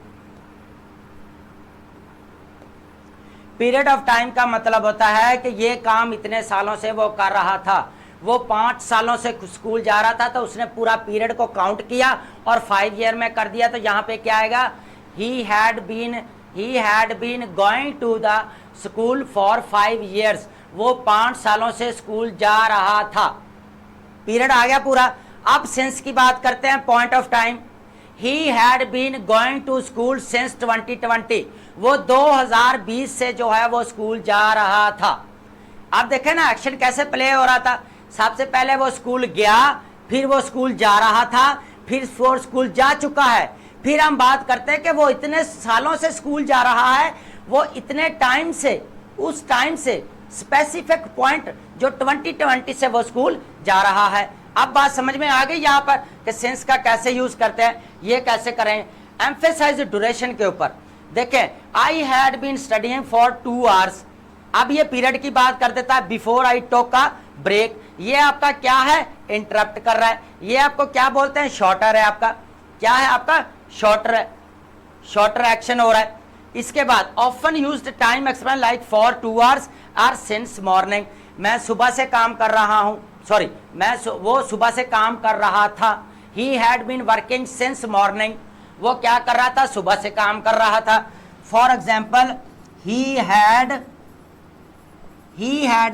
Speaker 1: Period of time का मतलब होता है कि ये काम इतने सालों से वो कर रहा था, वो 5 सालों से स्कूल जा रहा था, तो उसने पूरा पीरियड को काउंट किया और 5 ईयर में कर दिया। तो यहाँ पे क्या आएगा, he had been going to the school for 5 years, वो 5 सालों से स्कूल जा रहा था, पीरियड आ गया पूरा। अब सिंस की बात करते हैं, point of time. he had been going to school since 2020, वो 2020 से जो है वो स्कूल जा रहा था। अब देखें ना एक्शन कैसे प्ले हो रहा था, सबसे पहले वो स्कूल गया, फिर वो स्कूल जा रहा था, फिर वो स्कूल जा चुका है, फिर हम बात करते हैं कि वो इतने सालों से स्कूल जा रहा है, वो इतने टाइम से, उस टाइम से स्पेसिफिक पॉइंट जो 2020 से वो स्कूल जा रहा है। अब बात समझ में आ गई यहाँ पर कि सेंस का कैसे यूज करते हैं, ये कैसे करें। एम्फेसाइज ड्यूरेशन के ऊपर देखें, I had been studying for 2 hours, अब ये पीरियड की बात कर देता है, बिफोर आई टोक का ब्रेक, ये आपका क्या है, इंटरप्ट कर रहा है, ये आपको क्या बोलते हैं, शॉर्टर है आपका, क्या है आपका, शॉर्टर है, शॉर्टर एक्शन हो रहा है। इसके बाद often used time expression like for 2 hours or since morning, मैं सुबह से काम कर रहा हूं, सॉरी वो सुबह से काम कर रहा था। He had been working since morning, वो क्या कर रहा था, सुबह से काम कर रहा था। For example, he had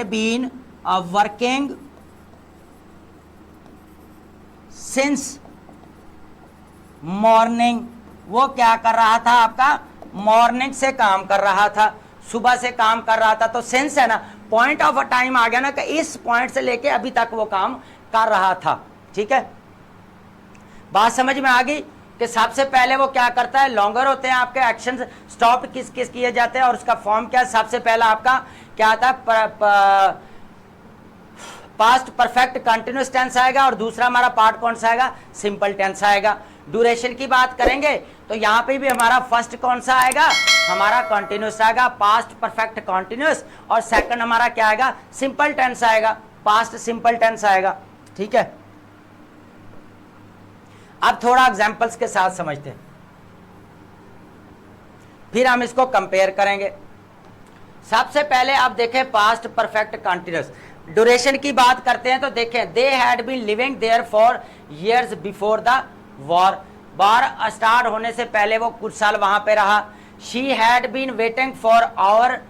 Speaker 1: been working since morning, वो क्या कर रहा था आपका, मॉर्निंग से काम कर रहा था, सुबह से काम कर रहा था। तो सेंस है ना, पॉइंट ऑफ अ टाइम आ गया ना कि इस पॉइंट से लेके अभी तक वो काम कर रहा था। ठीक है, बात समझ में आ गई कि सबसे पहले वो क्या करता है, लॉन्गर होते हैं आपके एक्शन, स्टॉप किस किस किए जाते हैं और उसका फॉर्म क्या है। सबसे पहला आपका क्या आता है, पास्ट परफेक्ट कंटिन्यूस टेंस आएगा और दूसरा हमारा पार्ट कौन सा आएगा, सिंपल टेंस आएगा। ड्यूरेशन की बात करेंगे तो यहाँ पे भी हमारा फर्स्ट कौन सा आएगा, हमारा कंटिन्यूस आएगा, पास्ट परफेक्ट कंटिन्यूस, और सेकंड हमारा क्या आएगा, सिंपल टेंस आएगा, पास्ट सिंपल टेंस आएगा। ठीक है, अब थोड़ा एग्जांपल्स के साथ समझते हैं, फिर हम इसको कंपेयर करेंगे। सबसे पहले आप देखें पास्ट परफेक्ट कंटिन्यूस, ड्यूरेशन की बात करते हैं तो देखें, they had been living there for years before the war, war start होने से पहले वो कुछ साल वहां पे रहा। She had been waiting for hour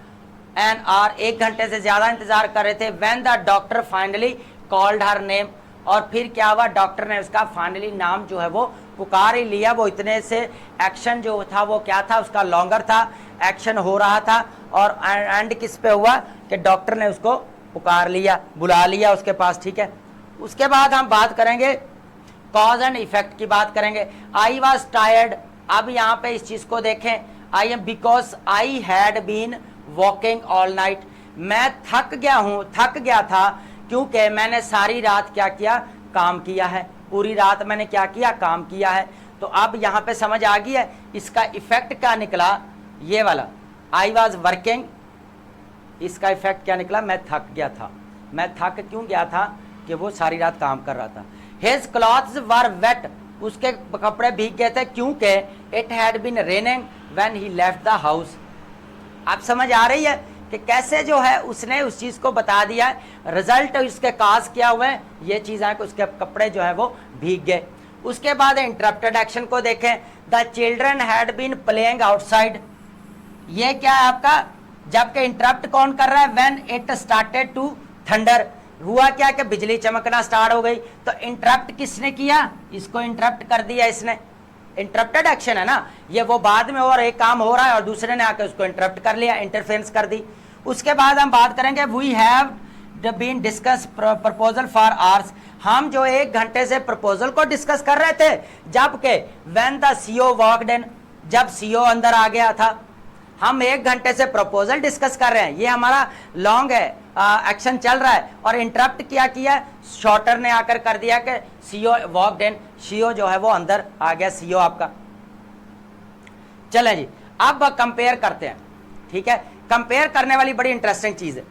Speaker 1: an hour, 1 घंटे से ज्यादा इंतजार कर रहे थे। When the doctor finally called her name, और फिर क्या हुआ, डॉक्टर ने उसका फाइनली नाम जो है वो पुकार ही लिया। वो इतने से एक्शन जो था वो क्या था, उसका लॉन्गर था, एक्शन हो रहा था, और एंड किस पे हुआ कि डॉक्टर ने उसको पुकार लिया, बुला लिया उसके पास। ठीक है, उसके बाद हम बात करेंगे कॉज एंड इफेक्ट की बात करेंगे। आई वॉज टायर्ड, अब यहाँ पे इस चीज को देखें, I am because I had been walking all night, मैं थक गया हूँ, थक गया था क्योंकि मैंने सारी रात क्या किया, काम किया है, पूरी रात मैंने क्या किया, काम किया है। तो अब यहाँ पे समझ आ गई है इसका इफेक्ट क्या निकला, ये वाला आई वॉज वर्किंग, इसका इफेक्ट क्या निकला, मैं थक गया था। मैं थक क्यों गया था कि वो सारी रात काम कर रहा था। हिज क्लॉथ्स वर वेट, उसके कपड़े भीग गए थे क्योंकि it had been raining when he left the house. आप समझ आ रही है कि कैसे जो है उसने उस चीज को बता दिया है, रिजल्ट उसके काज क्या हुए, ये चीज है कि उसके कपड़े जो है वो भीग गए। उसके बाद इंटरप्टेड एक्शन को देखें, the children had been playing outside, ये क्या है आपका, जबकि इंटरप्ट कौन कर रहा है, when it started to thunder, हुआ क्या कि बिजली चमकना स्टार्ट हो गई। तो इंटरप्ट किसने किया, इसको इंटरप्ट कर दिया इसने, इंटरप्टेड एक्शन है ना ये, वो बाद में और एक काम हो रहा है और दूसरे ने आकर उसको इंटरप्ट कर लिया, इंटरफेरेंस कर दी। उसके बाद हम बात करेंगे we have been discuss proposal for hours, हम जो 1 घंटे से प्रपोजल को डिस्कस कर रहे थे, जबकि when the CO walked in, जब सीओ अंदर आ गया था। हम 1 घंटे से प्रपोजल डिस्कस कर रहे हैं, ये हमारा लॉन्ग है, एक्शन चल रहा है, और इंटरप्ट क्या किया, शॉर्टर ने आकर कर दिया कि सीओ वॉक्ड इन, सीओ जो है वो अंदर आ गया, सीओ आपका। चलें जी, अब कंपेयर करते हैं। ठीक है, कंपेयर करने वाली बड़ी इंटरेस्टिंग चीज है।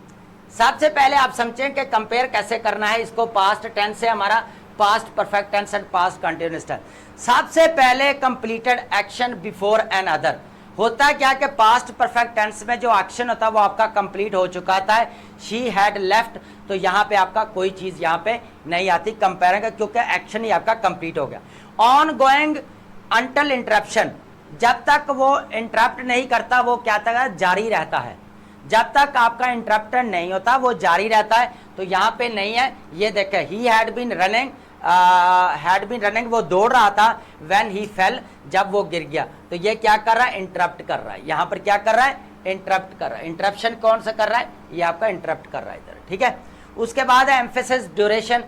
Speaker 1: सबसे पहले आप समझें कि कंपेयर कैसे करना है इसको, पास्ट टेंस से हमारा past perfect tense and past continuous tense. सबसे पहले completed action before another, होता क्या कि पास्ट परफेक्ट टेंस में जो एक्शन होता है वो आपका कंप्लीट हो चुका था, शी हैड लेफ्ट, तो यहाँ पे आपका कोई चीज यहाँ पे नहीं आती कंपेयर, क्योंकि एक्शन ही आपका कंप्लीट हो गया। ऑन गोइंग अंटिल इंटरप्शन, जब तक वो इंटरप्ट नहीं करता वो क्या था, जारी रहता है, जब तक आपका इंटरप्टर नहीं होता वो जारी रहता है। तो यहाँ पे नहीं है, ये देखें, ही हैड बीन रनिंग, वो दौड़ रहा था, व्हेन ही फेल, जब वो गिर गया। तो ये क्या कर रहा है, इंटरप्ट कर रहा है, यहाँ पर क्या कर रहा है, इंटरप्ट कर रहा है। इंटरप्शन कौन सा कर रहा है, ये आपका इंटरप्ट कर रहा है इधर। ठीक है, उसके बाद है एम्फेसिस ड्यूरेशन,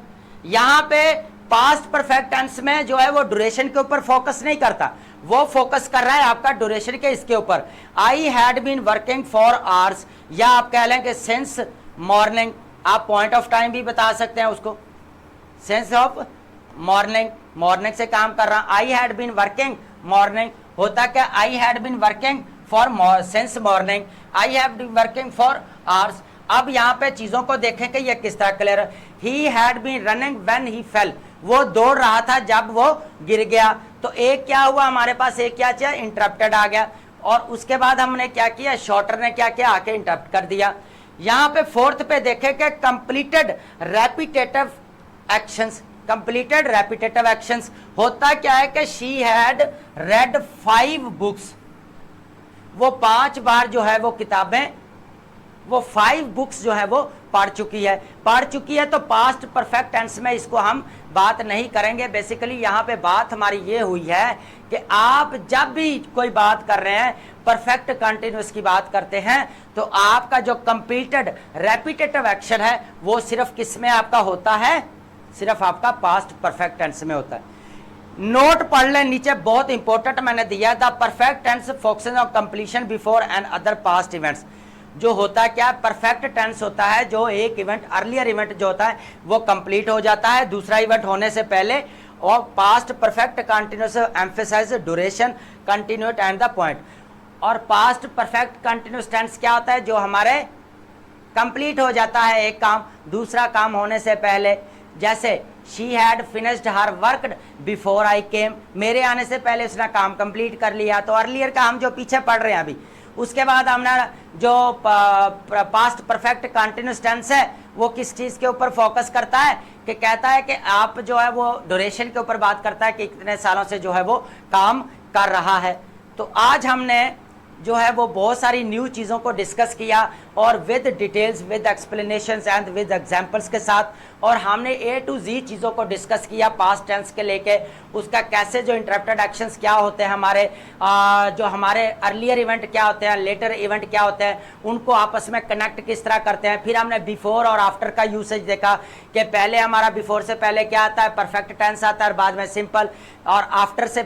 Speaker 1: यहाँ पे पास्ट परफेक्ट टेंस में जो है वो ड्यूरेशन के ऊपर फोकस नहीं करता, वो फोकस कर रहा है आपका ड्यूरेशन के इसके ऊपर। I had been working for hours, या आप कह लें कि सिंस मॉर्निंग, आप पॉइंट ऑफ टाइम भी बता सकते हैं उसको, सेंस ऑफ मॉर्निंग, मॉर्निंग से काम कर रहा। I had been working morning, होता क्या, I had been working for since morning, I have been working for hours. अब यहाँ पे चीजों को देखें कि ये किस तरह क्लियर है। He had been running when he fell, वो दौड़ रहा था जब वो गिर गया। तो एक क्या हुआ हमारे पास, एक क्या चाहिए, इंटरप्टेड आ गया, और उसके बाद हमने क्या किया, शॉर्टर ने क्या किया, आके इंटरप्ट कर दिया। यहाँ पे फोर्थ पे देखें कि completed repetitive actions, completed repetitive actions, होता क्या है कि शी हैड रेड 5 बुक्स, वो 5 बार जो है वो किताबें, वो 5 बुक्स जो है वो पढ़ चुकी है तो पास्ट परफेक्ट टेंस में इसको हम बात नहीं करेंगे। बेसिकली यहाँ पे बात हमारी ये हुई है कि आप जब भी कोई बात कर रहे हैं परफेक्ट कंटिन्यूअस की बात करते हैं तो आपका जो कंप्लीटेड रेपिटेटिव एक्शन है वो सिर्फ किस में आपका होता है, सिर्फ आपका पास्ट परफेक्ट टेंस में होता है। नोट पढ़ लें नीचे, बहुत इंपॉर्टेंट मैंने दिया, the perfect tense focuses on completion before and other past events. जो होता है क्या, परफेक्ट टेंस होता है जो एक इवेंट, अर्लियर इवेंट जो होता है वो कंप्लीट हो जाता है दूसरा इवेंट होने से पहले, और past perfect continuous emphasize duration, continuity and the point. और पास्ट परफेक्ट कंटिन्यूअस टेंस क्या होता है, जो हमारे कंप्लीट हो जाता है एक काम दूसरा काम होने से पहले। जैसे she had finished her work before I came, मेरे आने से पहले उसने काम कंप्लीट कर लिया। तो अर्लियर का हम जो पीछे पढ़ रहे हैं अभी, उसके बाद हमने जो पास्ट परफेक्ट कंटिन्यूअस टेंस है वो किस चीज़ के ऊपर फोकस करता है, कि कहता है कि आप जो है वो ड्यूरेशन के ऊपर बात करता है कि कितने सालों से जो है वो काम कर रहा है। तो आज हमने जो है वो बहुत सारी न्यू चीज़ों को डिस्कस किया और with details, with explanations and with examples के साथ, और हमने ए टू जी चीज़ों को डिस्कस किया पास्ट टेंस के लेके, उसका कैसे जो इंटरप्टेड एक्शंस क्या होते हैं हमारे, जो हमारे अर्लियर इवेंट क्या होते हैं, लेटर इवेंट क्या होते हैं, उनको आपस में कनेक्ट किस तरह करते हैं। फिर हमने बिफोर और आफ्टर का यूसेज देखा कि पहले हमारा बिफोर से पहले क्या आता है, परफेक्ट टेंस आता है और बाद में सिंपल, और आफ्टर से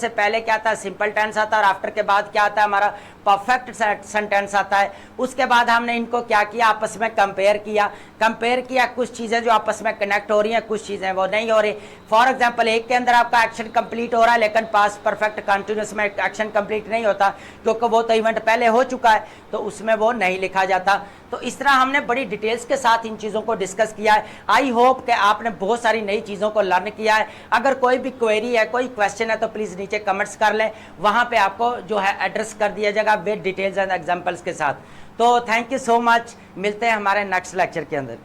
Speaker 1: पहले क्या आता है, सिंपल टेंस आता है, और आफ्टर के बाद क्या आता है हमारा परफेक्ट सेंटेंस आता है। उसके बाद हमने इनको क्या किया, आपस में कंपेयर किया कुछ चीज़ें जो आपस में कनेक्ट हो रही हैं, कुछ चीज़ें वो नहीं हो रही। फॉर एग्जांपल एक के अंदर आपका एक्शन कंप्लीट हो रहा है लेकिन पास्ट परफेक्ट कंटिन्यूअस में एक्शन कंप्लीट नहीं होता क्योंकि वो तो इवेंट पहले हो चुका है, तो उसमें वो नहीं लिखा जाता। तो इस तरह हमने बड़ी डिटेल्स के साथ इन चीज़ों को डिस्कस किया है। आई होप कि आपने बहुत सारी नई चीज़ों को लर्न किया है। अगर कोई भी क्वेरी है, कोई क्वेश्चन है तो प्लीज़ नीचे कमेंट्स कर लें, वहाँ पे आपको जो है एड्रेस कर दिया जाएगा विद डिटेल्स एंड एग्जांपल्स के साथ। तो थैंक यू सो मच, मिलते हैं हमारे नेक्स्ट लेक्चर के अंदर।